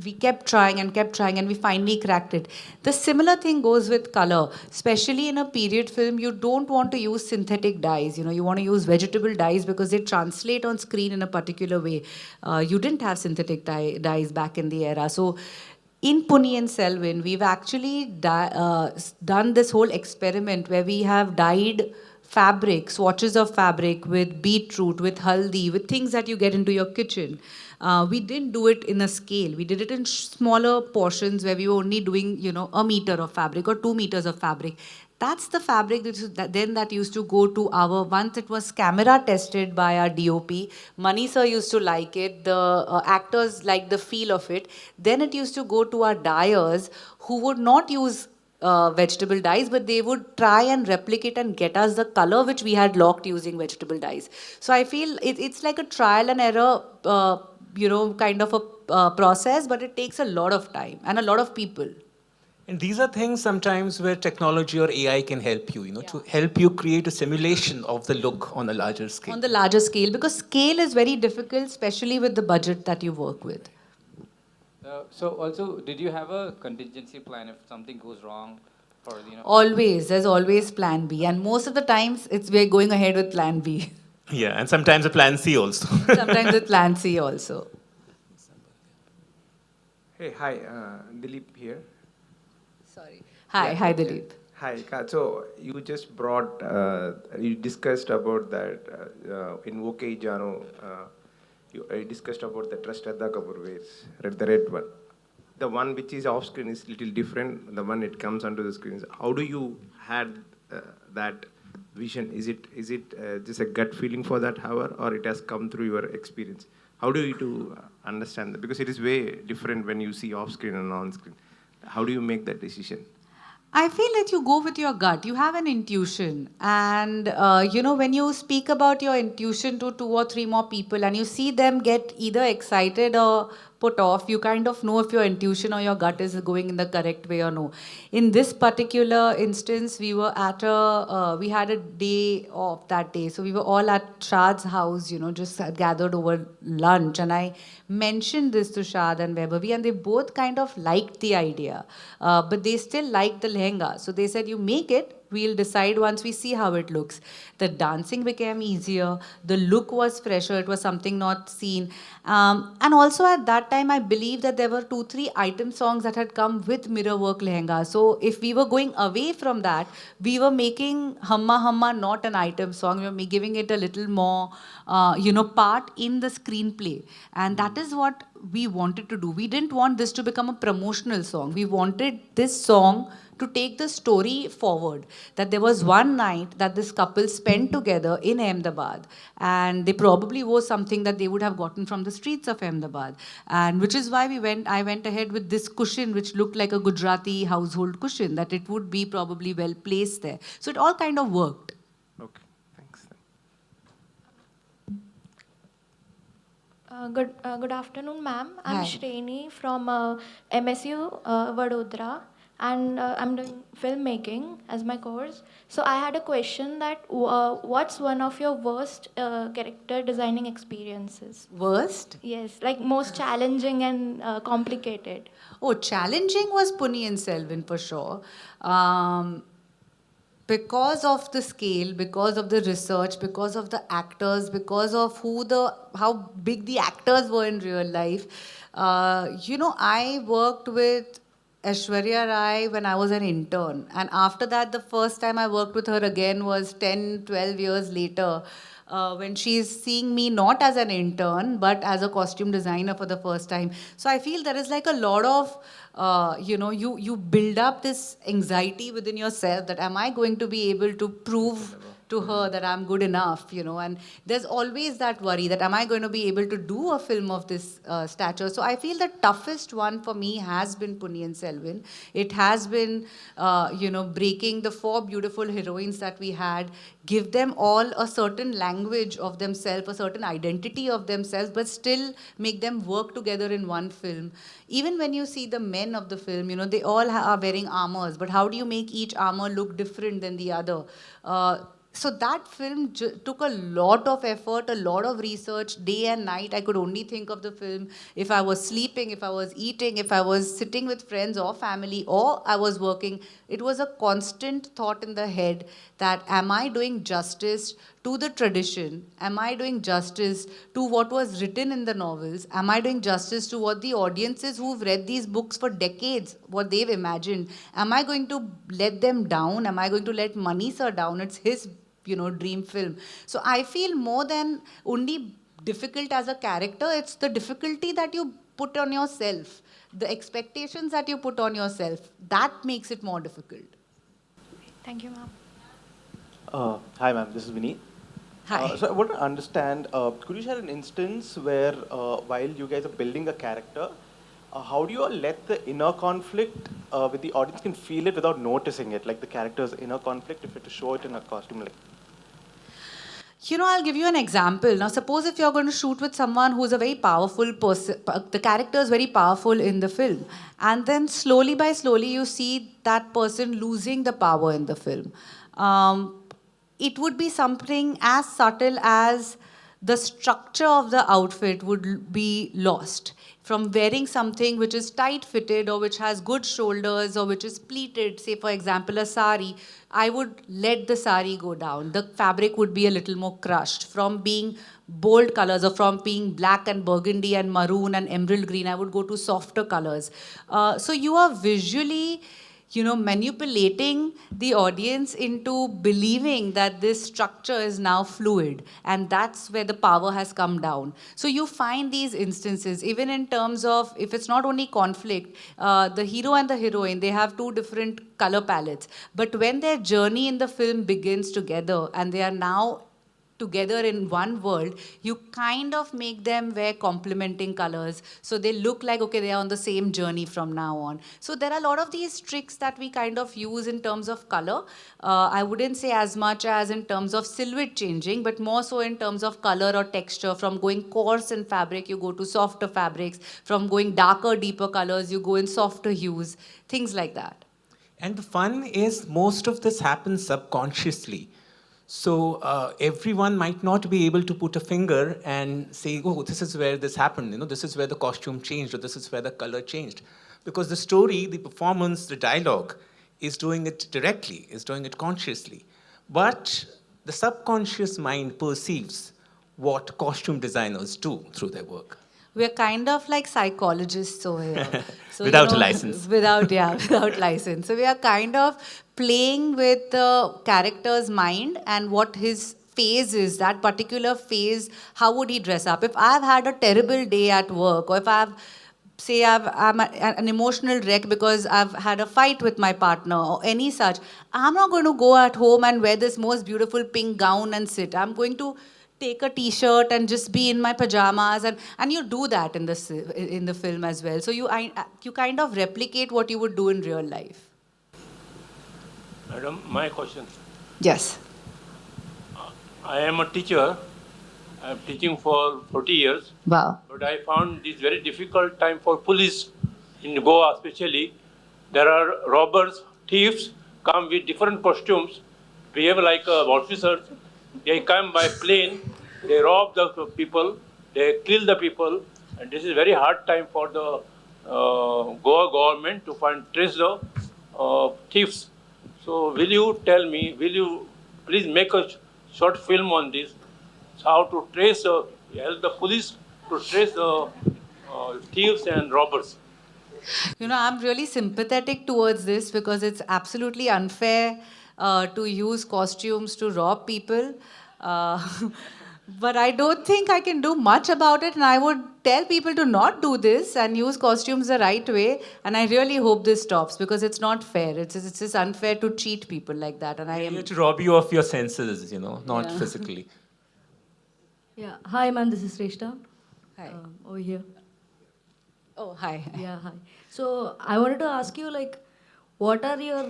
We kept trying and we finally cracked it. The similar thing goes with color, especially in a period film. You don't want to use synthetic dyes. You want to use vegetable dyes because they translate on screen in a particular way. You didn't have synthetic dyes back in the era, so. In Ponniyin Selvan, we've actually done this whole experiment where we have dyed fabric, swatches of fabric with beetroot, with haldi, with things that you get into your kitchen. We didn't do it in a scale. We did it in smaller portions where we were only doing, a meter of fabric or 2 meters of fabric. That's the fabric that used to go to once it was camera tested by our DOP. Mani sir used to like it. The actors liked the feel of it. Then it used to go to our dyers who would not use vegetable dyes, but they would try and replicate and get us the color which we had locked using vegetable dyes. So I feel it's like a trial and error, kind of a process, but it takes a lot of time and a lot of people. And these are things sometimes where technology or AI can help you, to help you create a simulation of the look on a larger scale. On the larger scale, because scale is very difficult, especially with the budget that you work with. So also, did you have a contingency plan if something goes wrong? Always, there's always plan B. And most of the times, we're going ahead with plan B. Yeah, and sometimes a plan C also. Sometimes with plan C also. Hey, hi, Dilip here. Sorry. Hi, Dilip. Hi, so you just brought, you discussed about that in OK Jano, you discussed about the dress Shraddha Kapoor wears, the red one. The one which is off screen is little different. The one it comes onto the screen. How do you had that vision? Is it just a gut feeling for that hour, or it has come through your experience? How do you understand that? Because it is way different when you see off screen and on screen. How do you make that decision? I feel that you go with your gut. You have an intuition. And, when you speak about your intuition to 2 or 3 more people and you see them get either excited or put off, you kind of know if your intuition or your gut is going in the correct way or no. In this particular instance, we had a day off that day. So we were all at Shad's house, just gathered over lunch. And I mentioned this to Shad and Vaibhavi, and they both kind of liked the idea. But they still liked the lehenga. So they said, you make it. We'll decide once we see how it looks. The dancing became easier. The look was fresher. It was something not seen. And also at that time, I believe that there were 2-3 item songs that had come with mirror work lehenga. So if we were going away from that, we were making Hamma Hamma not an item song. We were giving it a little more, part in the screenplay. And that is what we wanted to do. We didn't want this to become a promotional song. We wanted this song to take the story forward. That there was one night that this couple spent together in Ahmedabad, and they probably wore something that they would have gotten from the streets of Ahmedabad, and which is why I went ahead with this cushion, which looked like a Gujarati household cushion, that it would be probably well placed there. So it all kind of worked. Okay, thanks. Good afternoon, ma'am. I'm Hi. Shreni from MSU Vadodara. and I'm doing filmmaking as my course. So I had a question that what's one of your worst character designing experiences? Worst? Yes, like most challenging and complicated. Oh, challenging was Punni and Selvin for sure. Um, because of the scale, because of the research, because of the actors, because of how big the actors were in real life. I worked with Aishwarya Rai when I was an intern. And after that, the first time I worked with her again was 10, 12 years later, when she's seeing me not as an intern, but as a costume designer for the first time. So I feel there is like a lot of, you build up this anxiety within yourself that am I going to be able to prove to her that I'm good enough, and there's always that worry that am I going to be able to do a film of this stature. So I feel the toughest one for me has been Punni and Selvin. It has been, breaking the 4 beautiful heroines that we had, give them all a certain language of themselves, a certain identity of themselves, but still make them work together in one film. Even when you see the men of the film, they all are wearing armors, but how do you make each armor look different than the other? So that film took a lot of effort, a lot of research, day and night. I could only think of the film if I was sleeping, if I was eating, if I was sitting with friends or family, or I was working. It was a constant thought in the head that am I doing justice to the tradition? Am I doing justice to what was written in the novels? Am I doing justice to what the audiences who've read these books for decades, what they've imagined? Am I going to let them down? Am I going to let Mani sir down? It's his dream film. So I feel more than only difficult as a character, it's the difficulty that you put on yourself, the expectations that you put on yourself. That makes it more difficult. Thank you, ma'am. Hi, ma'am. This is Vineet. Hi. So I want to understand, could you share an instance where while you guys are building a character, how do you all let the inner conflict with the audience can feel it without noticing it, like the character's inner conflict, if you have to show it in a costume like? I'll give you an example. Now, suppose if you're going to shoot with someone who's a very powerful person, the character is very powerful in the film, and then slowly by slowly you see that person losing the power in the film. It would be something as subtle as the structure of the outfit would be lost. From wearing something which is tight-fitted or which has good shoulders or which is pleated, say for example a sari, I would let the sari go down. The fabric would be a little more crushed. From being bold colors or from being black and burgundy and maroon and emerald green, I would go to softer colors. So you are visually manipulating the audience into believing that this structure is now fluid, and that's where the power has come down. So you find these instances, even in terms of, if it's not only conflict, the hero and the heroine, they have 2 different color palettes. But when their journey in the film begins together, and they are now together in one world, you kind of make them wear complementing colors. So they look like, okay, they are on the same journey from now on. So there are a lot of these tricks that we kind of use in terms of color. I wouldn't say as much as in terms of silhouette changing, but more so in terms of color or texture. From going coarse in fabric, you go to softer fabrics. From going darker, deeper colors, you go in softer hues. Things like that. And the fun is most of this happens subconsciously. So everyone might not be able to put a finger and say, oh, this is where this happened, this is where the costume changed, or this is where the color changed. Because the story, the performance, the dialogue is doing it directly, is doing it consciously. But the subconscious mind perceives what costume designers do through their work. We're kind of like psychologists over here. So, Without a license. Without license. So we are kind of playing with the character's mind and what his phase is, that particular phase, how would he dress up? If I've had a terrible day at work, or if I'm an emotional wreck because I've had a fight with my partner or any such, I'm not going to go at home and wear this most beautiful pink gown and sit. I'm going to take a t-shirt and just be in my pajamas, and you do that in the film as well. So you kind of replicate what you would do in real life. Madam, my question. Yes. I am a teacher. I am teaching for 40 years. Wow. But I found this very difficult time for police in Goa especially. there are robbers, thieves, come with different costumes, behave like officers. They come by plane, they rob the people, they kill the people, and this is very hard time for the Goa government to trace the thieves. So will you tell me, will you please make a short film on this, how to trace, help the police to trace the thieves and robbers? You know, I'm really sympathetic towards this because it's absolutely unfair to use costumes to rob people. Uh, but I don't think I can do much about it, and I would tell people to not do this and use costumes the right way. And I really hope this stops because it's not fair. It's just unfair to cheat people like that. And I They're am here to rob you of your senses, not Yeah. physically. Yeah. Hi, ma'am. This is Reshta. Hi. Over here. Oh, hi. Yeah, hi. So I wanted to ask you, like, what are your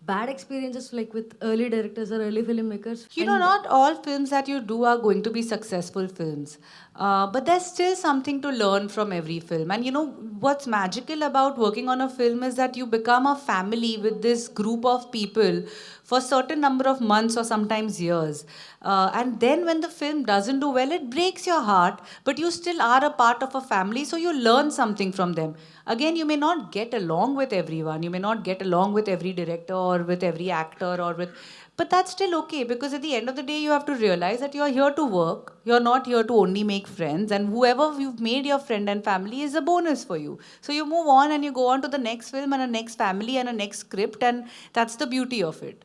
bad experiences like with early directors or early filmmakers? You know, not all films that you do are going to be successful films. But there's still something to learn from every film. And you know, what's magical about working on a film is that you become a family with this group of people for a certain number of months or sometimes years. And then when the film doesn't do well, it breaks your heart, but you still are a part of a family, so you learn something from them. Again, you may not get along with everyone, you may not get along with every director or with every actor or with, but that's still okay because at the end of the day, you have to realize that you're here to work. You're not here to only make friends, and whoever you've made your friend and family is a bonus for you. So you move on and you go on to the next film and a next family and a next script, and that's the beauty of it.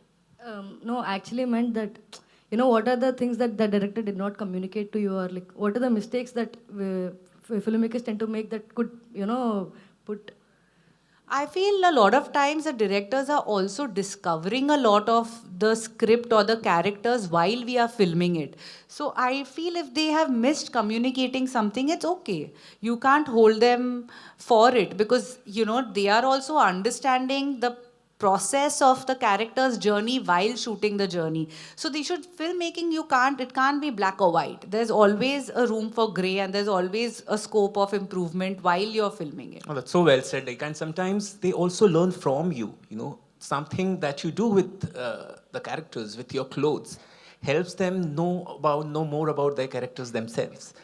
No, actually meant that, you know, what are the things that the director did not communicate to you, or like, what are the mistakes that filmmakers tend to make that could, you know, put. I feel a lot of times the directors are also discovering a lot of the script or the characters while we are filming it. So I feel if they have missed communicating something, it's okay. You can't hold them for it because, you know, they are also understanding the process of the character's journey while shooting the journey. So they should filmmaking, it can't be black or white. There's always a room for gray and there's always a scope of improvement while you're filming it. Oh, that's so well said, Eka. And sometimes they also learn from you. Something that you do with the characters, with your clothes, helps them know more about their characters themselves.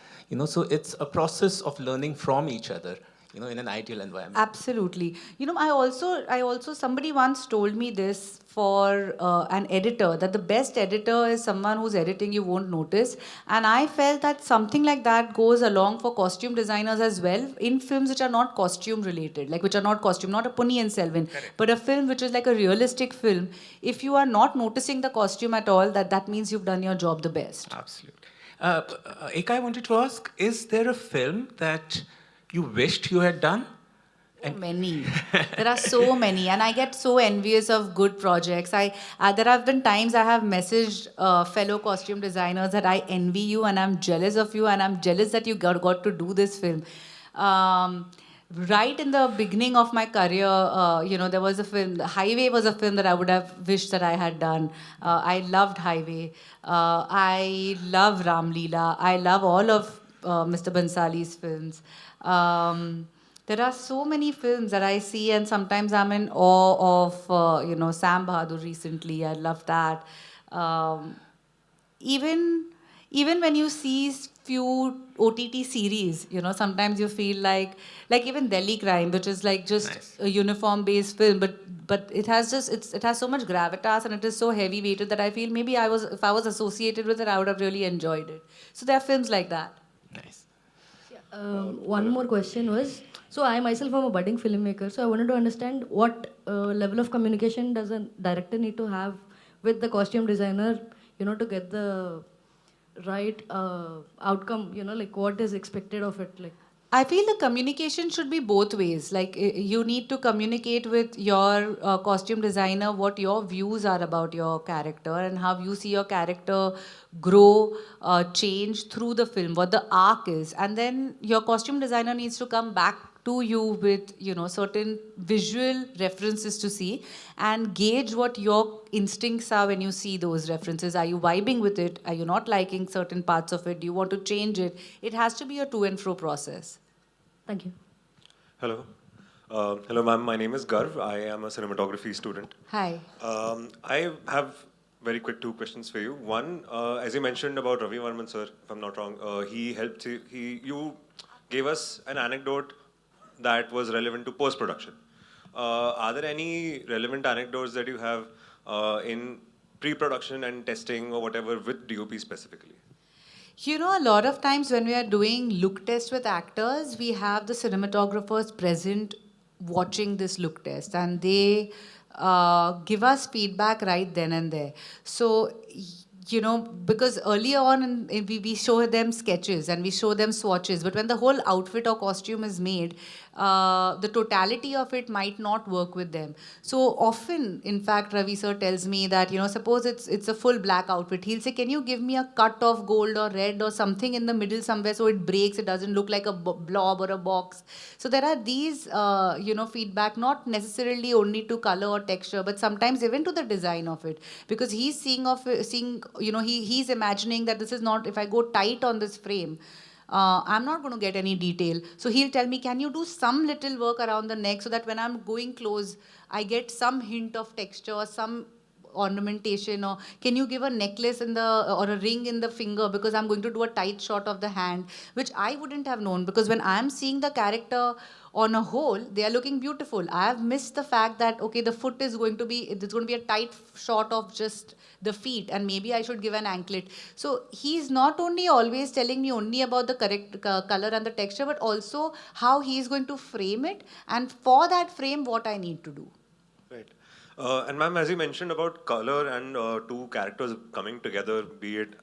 So it's a process of learning from each other. In an ideal environment. Absolutely. You know, I also, somebody once told me this for an editor, that the best editor is someone whose editing you won't notice. And I felt that something like that goes along for costume designers as well in films which are not costume related, like which are not costume, not a Ponniyin Selvan, but a film which is like a realistic film. If you are not noticing the costume at all, that means you've done your job the best. Absolutely. Eka, I wanted to ask, is there a film that you wished you had done? Many. There are so many, and I get so envious of good projects. There have been times I have messaged fellow costume designers that I envy you and I'm jealous of you and I'm jealous that you got to do this film. Right in the beginning of my career, there was a film, Highway was a film that I would have wished that I had done. I loved Highway. I love Ram Leela. I love all of Mr. Bansali's films. There are so many films that I see, and sometimes I'm in awe of, Sam Bahadur recently. I love that. Even when you see few OTT series, sometimes you feel like even Delhi Crime, which is like just nice. A uniform-based film, but it has so much gravitas and it is so heavy-weighted that I feel maybe if I was associated with it, I would have really enjoyed it. So there are films like that. Nice. One more question was, so I myself am a budding filmmaker, so I wanted to understand what level of communication does a director need to have with the costume designer, to get the right outcome, like what is expected of it, like. I feel the communication should be both ways. Like you need to communicate with your costume designer what your views are about your character and how you see your character grow, change through the film, what the arc is. And then your costume designer needs to come back to you with, certain visual references to see and gauge what your instincts are when you see those references. Are you vibing with it? Are you not liking certain parts of it? Do you want to change it? It has to be a to and fro process. Thank you. Hello. Hello, ma'am. My name is Garv. I am a cinematography student. Hi. I have very quick two questions for you. One, as you mentioned about Ravi Varman, sir, if I'm not wrong, he helped. You gave us an anecdote that was relevant to post-production. Are there any relevant anecdotes that you have in pre-production and testing or whatever with DOP specifically? You know, a lot of times when we are doing look tests with actors, we have the cinematographers present watching this look test, and they give us feedback right then and there. So, you know, because earlier on we show them sketches and we show them swatches, but when the whole outfit or costume is made, the totality of it might not work with them. So often, in fact, Ravi sir tells me that, you know, suppose it's a full black outfit, he'll say, can you give me a cut of gold or red or something in the middle somewhere so it breaks, it doesn't look like a blob or a box. So there are these, you know, feedback, not necessarily only to color or texture, but sometimes even to the design of it, because he's seeing, you know, he's imagining that this is not, if I go tight on this frame, I'm not going to get any detail. So he'll tell me, can you do some little work around the neck so that when I'm going close, I get some hint of texture, some ornamentation, or can you give a necklace in the or a ring in the finger because I'm going to do a tight shot of the hand, which I wouldn't have known, because when I'm seeing the character on a whole, they are looking beautiful. I have missed the fact that, okay, the foot is going to be, it's going to be a tight shot of just the feet, and maybe I should give an anklet. So he's not only always telling me only about the correct color and the texture, but also how he's going to frame it, and for that frame, what I need to do. Right. And ma'am, as you mentioned about color and two characters coming together, be it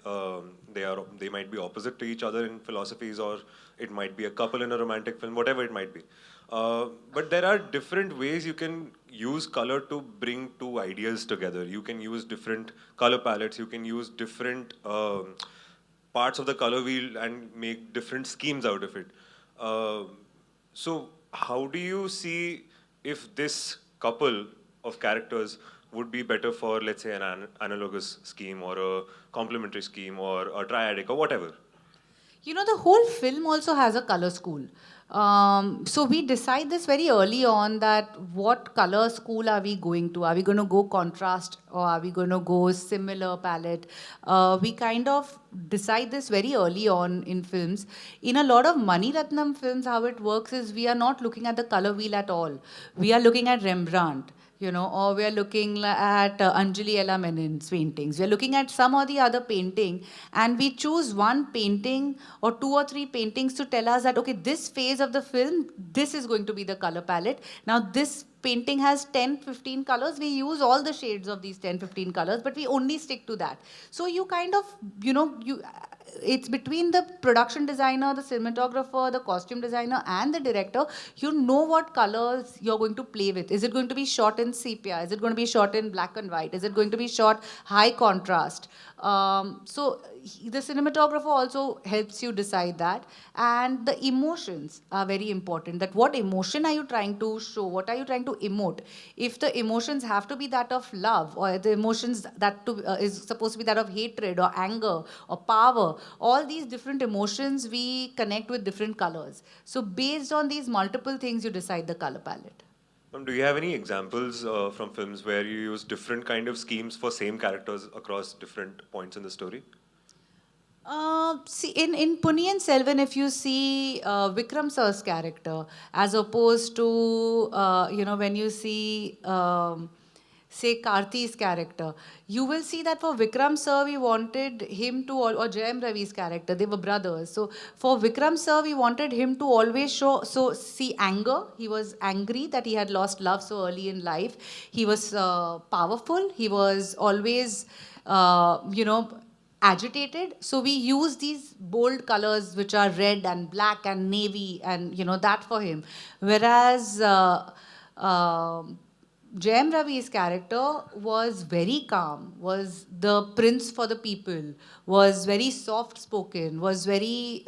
they might be opposite to each other in philosophies, or it might be a couple in a romantic film, whatever it might be. But there are different ways you can use color to bring two ideas together. You can use different color palettes. You can use different parts of the color wheel and make different schemes out of it. So how do you see if this couple of characters would be better for, let's say, an analogous scheme or a complementary scheme or a triadic or whatever? You know, the whole film also has a color school. So we decide this very early on, that what color school are we going to? Are we going to go contrast, or are we going to go similar palette? We kind of decide this very early on in films. In a lot of Mani Ratnam films, how it works is we are not looking at the color wheel at all. We are looking at Rembrandt, you know, or we are looking at Anjali Ella Menin's paintings. We are looking at some or the other painting, and we choose one painting or two or three paintings to tell us that, okay, this phase of the film, this is going to be the color palette. Now, this painting has 10, 15 colors. We use all the shades of these 10, 15 colors, but we only stick to that. So you kind of, you know, it's between the production designer, the cinematographer, the costume designer, and the director. You know what colors you're going to play with. Is it going to be shot in sepia? Is it going to be shot in black and white? Is it going to be shot high contrast? So the cinematographer also helps you decide that. And the emotions are very important. That what emotion are you trying to show? What are you trying to emote? If the emotions have to be that of love, or the emotions that is supposed to be that of hatred or anger or power, all these different emotions we connect with different colors. So based on these multiple things, you decide the color palette. Do you have any examples from films where you use different kind of schemes for same characters across different points in the story? See, in Punniyin Selvan, if you see Vikram sir's character, as opposed to, you know, when you see, say, Karti's character, you will see that for Vikram sir, we wanted him to, or Jayam Ravi's character, they were brothers. So for Vikram sir, we wanted him to always see anger. He was angry that he had lost love so early in life. He was powerful. He was always, you know, agitated. So we use these bold colors, which are red and black and navy, and, you know, that for him. Whereas Jayam Ravi's character was very calm, was the prince for the people, was very soft-spoken, was very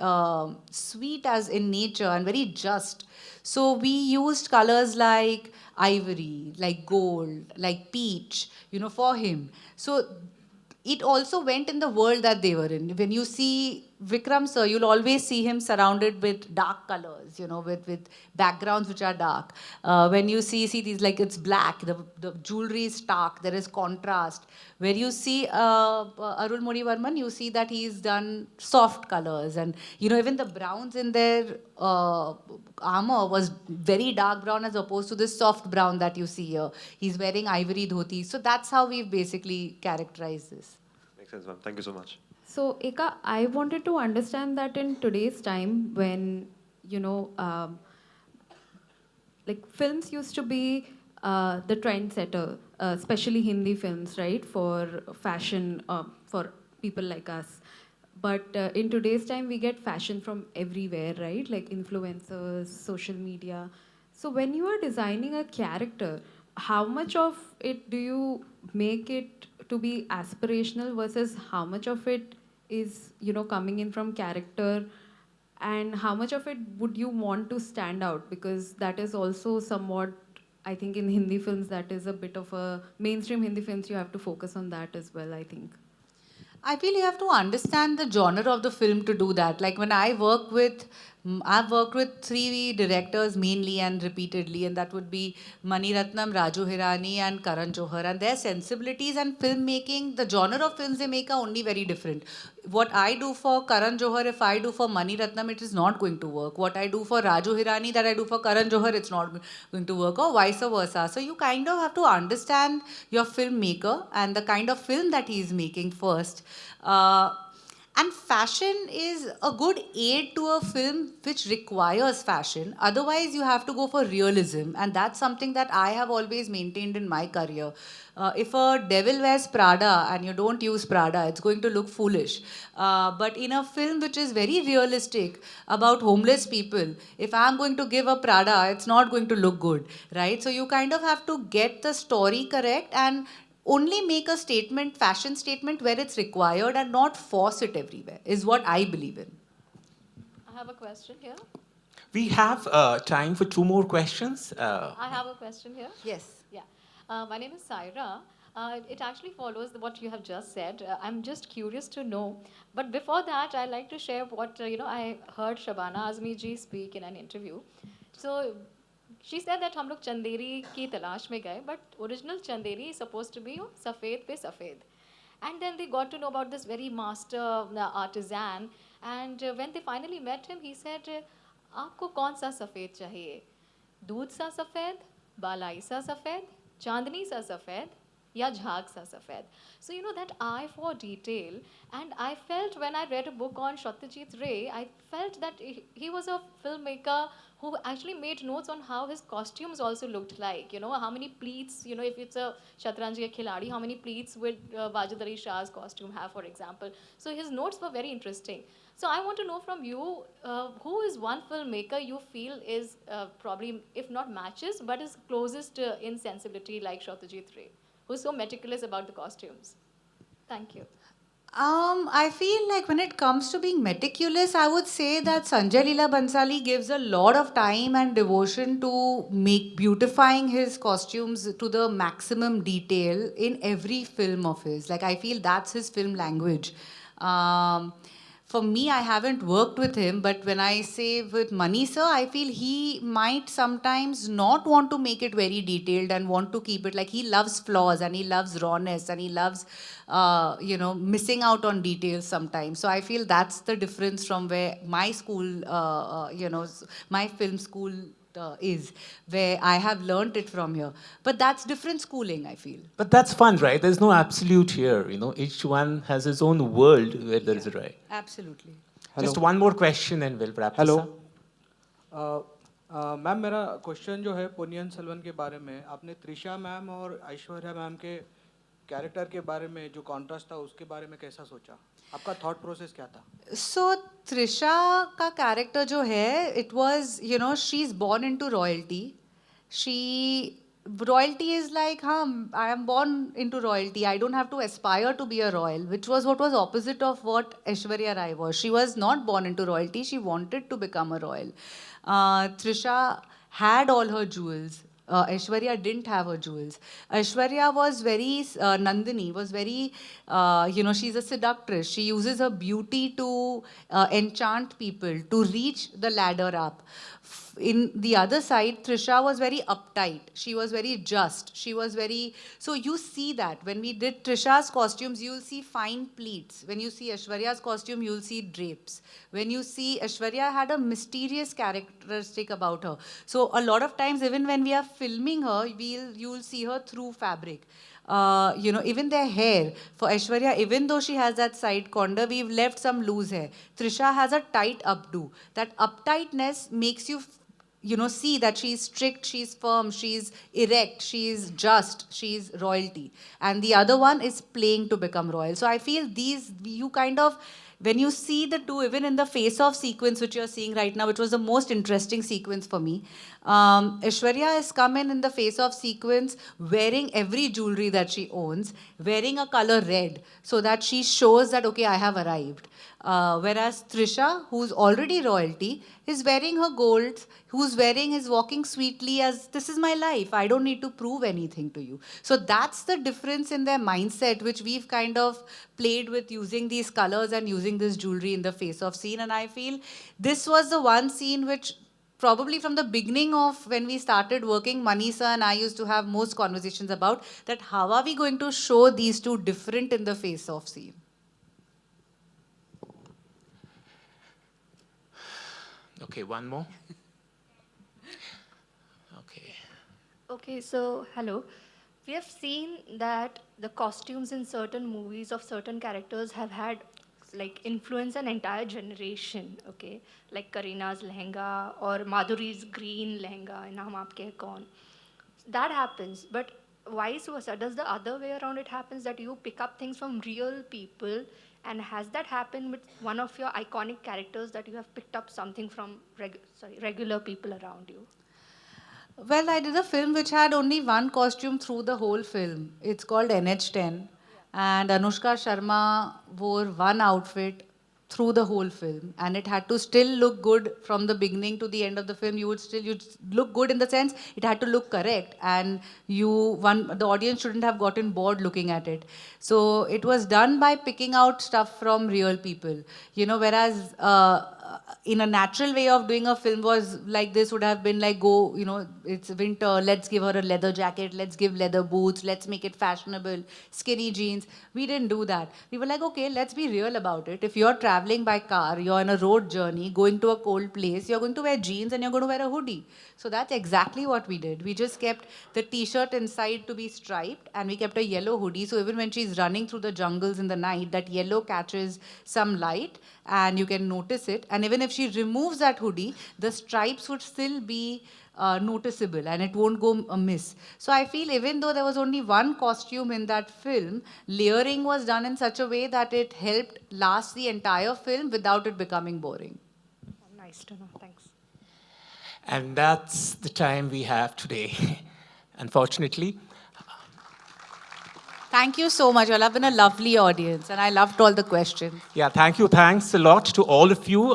sweet as in nature, and very just. So we used colors like ivory, like gold, like peach, you know, for him. So it also went in the world that they were in. When you see Vikram sir, you'll always see him surrounded with dark colors, you know, with backgrounds which are dark. When you see these, like it's black, the jewelry is stark, there is contrast. Where you see Arul Murivarman, you see that he's done soft colors, and you know, even the browns in their armor was very dark brown as opposed to this soft brown that you see here. He's wearing ivory dhoti. So that's how we've basically characterized this. Makes sense, ma'am. Thank you so much. So, Eka, I wanted to understand that in today's time when, you know, like films used to be the trendsetter, especially Hindi films, right, for fashion, for people like us. But in today's time, we get fashion from everywhere, right, like influencers, social media. So when you are designing a character, how much of it do you make it to be aspirational versus how much of it is, you know, coming in from character, and how much of it would you want to stand out? Because that is also somewhat, I think in Hindi films, that is a bit of a mainstream Hindi films, you have to focus on that as well, I think. I feel you have to understand the genre of the film to do that. Like when I've worked with 3 directors mainly and repeatedly, and that would be Mani Ratnam, Raju Hirani, and Karan Johar. And their sensibilities and filmmaking, the genre of films they make are only very different. What I do for Karan Johar, if I do for Mani Ratnam, it is not going to work. What I do for Raju Hirani, that I do for Karan Johar, it's not going to work, or vice versa. So you kind of have to understand your filmmaker and the kind of film that he is making first. And fashion is a good aid to a film which requires fashion. Otherwise, you have to go for realism. And that's something that I have always maintained in my career. If a devil wears Prada and you don't use Prada, it's going to look foolish. But in a film which is very realistic about homeless people, if I'm going to give a Prada, it's not going to look good, right? So you kind of have to get the story correct and only make a statement, fashion statement, where it's required and not force it everywhere, is what I believe in. I have a question here. We have time for 2 more questions. I have a question here. Yes. Yeah. My name is Saira. It actually follows what you have just said. I'm just curious to know. But before that, I'd like to share what, I heard Shabana Azmi ji speak in an interview. So, she said that हम लोग चंदेरी की तलाश में गए, but original Chanderi is supposed to be सफ़ेद पे सफ़ेद. And then they got to know about this very master artisan. And when they finally met him, he said, आपको कौन सा सफ़ेद चाहिए? दूध सा सफ़ेद, बालाई सा सफ़ेद, चांदनी सा सफ़ेद, या झाग सा सफ़ेद. So you know that eye for detail, and I felt when I read a book on Satyajit Ray, I felt that he was a filmmaker who actually made notes on how his costumes also looked like. You know, how many pleats, you know, if it's a Shatranji Khiladi, how many pleats would Wajid Ali Shah's costume have, for example. So his notes were very interesting. So I want to know from you, who is one filmmaker you feel is probably, if not matches, but is closest in sensibility like Satyajit Ray, who's so meticulous about the costumes? Thank you. I feel like when it comes to being meticulous, I would say that Sanjay Leela Bansali gives a lot of time and devotion to beautifying his costumes to the maximum detail in every film of his. Like, I feel that's his film language. For me, I haven't worked with him, but when I say with Mani sir, I feel he might sometimes not want to make it very detailed and want to keep it like he loves flaws and he loves rawness and he loves, missing out on details sometimes. So I feel that's the difference from where my school, my film school is, where I have learnt it from here. But that's different schooling, I feel. But that's fun, right? There's no absolute here. You know, each one has his own world where there is a right. Absolutely. Just one more question and we'll wrap this up. Ma'am मेरा question जो है पोनियन सेल्वन के बारे में, आपने Trisha ma'am और Aishwarya ma'am के character के बारे में जो कॉन्ट्रास्ट था उसके बारे में कैसा सोचा? आपका थॉट प्रोसेस क्या था? So Trisha का कैरेक्टर जो है, it was, she's born into royalty. Royalty is like, I am born into royalty. I don't have to aspire to be a royal, which was what was opposite of what Aishwarya Rai was. She was not born into royalty. She wanted to become a royal. Trisha had all her jewels. Aishwarya didn't have her jewels. Aishwarya was very, Nandini was very, she's a seductress. She uses her beauty to enchant people, to reach the ladder up. In the other side, Trisha was very uptight. She was very just. She was very, so you see that. When we did Trisha's costumes, you'll see fine pleats. When you see Aishwarya's costume, you'll see drapes. When you see, Aishwarya had a mysterious characteristic about her. So a lot of times, even when we are filming her, you'll see her through fabric. Even their hair. For Aishwarya, even though she has that side corner, we've left some loose hair. Trisha has a tight updo. That uptightness makes you see that she's strict, she's firm, she's erect, she's just, she's royalty. And the other one is playing to become royal. So I feel you kind of, when you see the two, even in the face-off sequence, which you're seeing right now, which was the most interesting sequence for me, Aishwarya has come in the face-off sequence wearing every jewelry that she owns, wearing a color red, so that she shows that, okay, I have arrived. Whereas Trisha, who's already royalty, is wearing her golds, is walking sweetly as, this is my life, I don't need to prove anything to you. So that's the difference in their mindset, which we've kind of played with using these colors and using this jewelry in the face-off scene. And I feel this was the one scene which probably from the beginning of when we started working, Manisa and I used to have most conversations about that, how are we going to show these two different in the face-off scene? Okay, one more. Okay. Okay, so hello. We have seen that the costumes in certain movies of certain characters have had like influence an entire generation, okay? Like Karina's lehenga or Madhuri's green lehenga in Hum Aapke Hain Kaun. That happens, but vice versa. Does the other way around it happens that you pick up things from real people, and has that happened with one of your iconic characters that you have picked up something from regular people around you? Well, I did a film which had only one costume through the whole film. It's called NH10. And Anushka Sharma wore one outfit through the whole film. And it had to still look good from the beginning to the end of the film. You'd look good in the sense it had to look correct. And the audience shouldn't have gotten bored looking at it. So it was done by picking out stuff from real people. Whereas in a natural way of doing a film was like this would have been like, it's winter, let's give her a leather jacket, let's give leather boots, let's make it fashionable, skinny jeans. We didn't do that. We were like, okay, let's be real about it. If you're traveling by car, you're on a road journey, going to a cold place, you're going to wear jeans and you're going to wear a hoodie. So that's exactly what we did. We just kept the t-shirt inside to be striped, and we kept a yellow hoodie. So even when she's running through the jungles in the night, that yellow catches some light and you can notice it. And even if she removes that hoodie, the stripes would still be noticeable and it won't go amiss. So I feel even though there was only one costume in that film, layering was done in such a way that it helped last the entire film without it becoming boring. Nice to know. Thanks. And that's the time we have today, unfortunately. Thank you so much. You all have been a lovely audience, and I loved all the questions. Yeah, thank you. Thanks a lot to all of you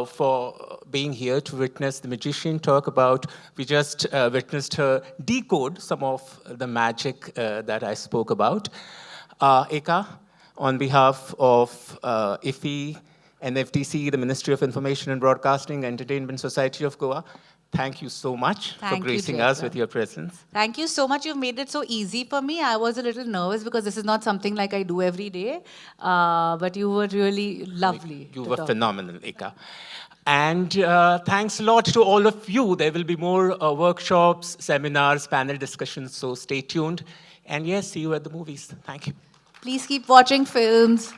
for being here to witness the magician talk about. We just witnessed her decode some of the magic that I spoke about. Eka, on behalf of IFFI, NFDC, the Ministry of Information and Broadcasting, Entertainment Society of Goa, thank you so much for gracing us with your presence. Thank you so much. You've made it so easy for me. I was a little nervous because this is not something like I do every day. But you were really lovely. You were phenomenal, Eka. And thanks a lot to all of you. There will be more workshops, seminars, panel discussions, so stay tuned. And yes, see you at the movies. Thank you. Please keep watching films.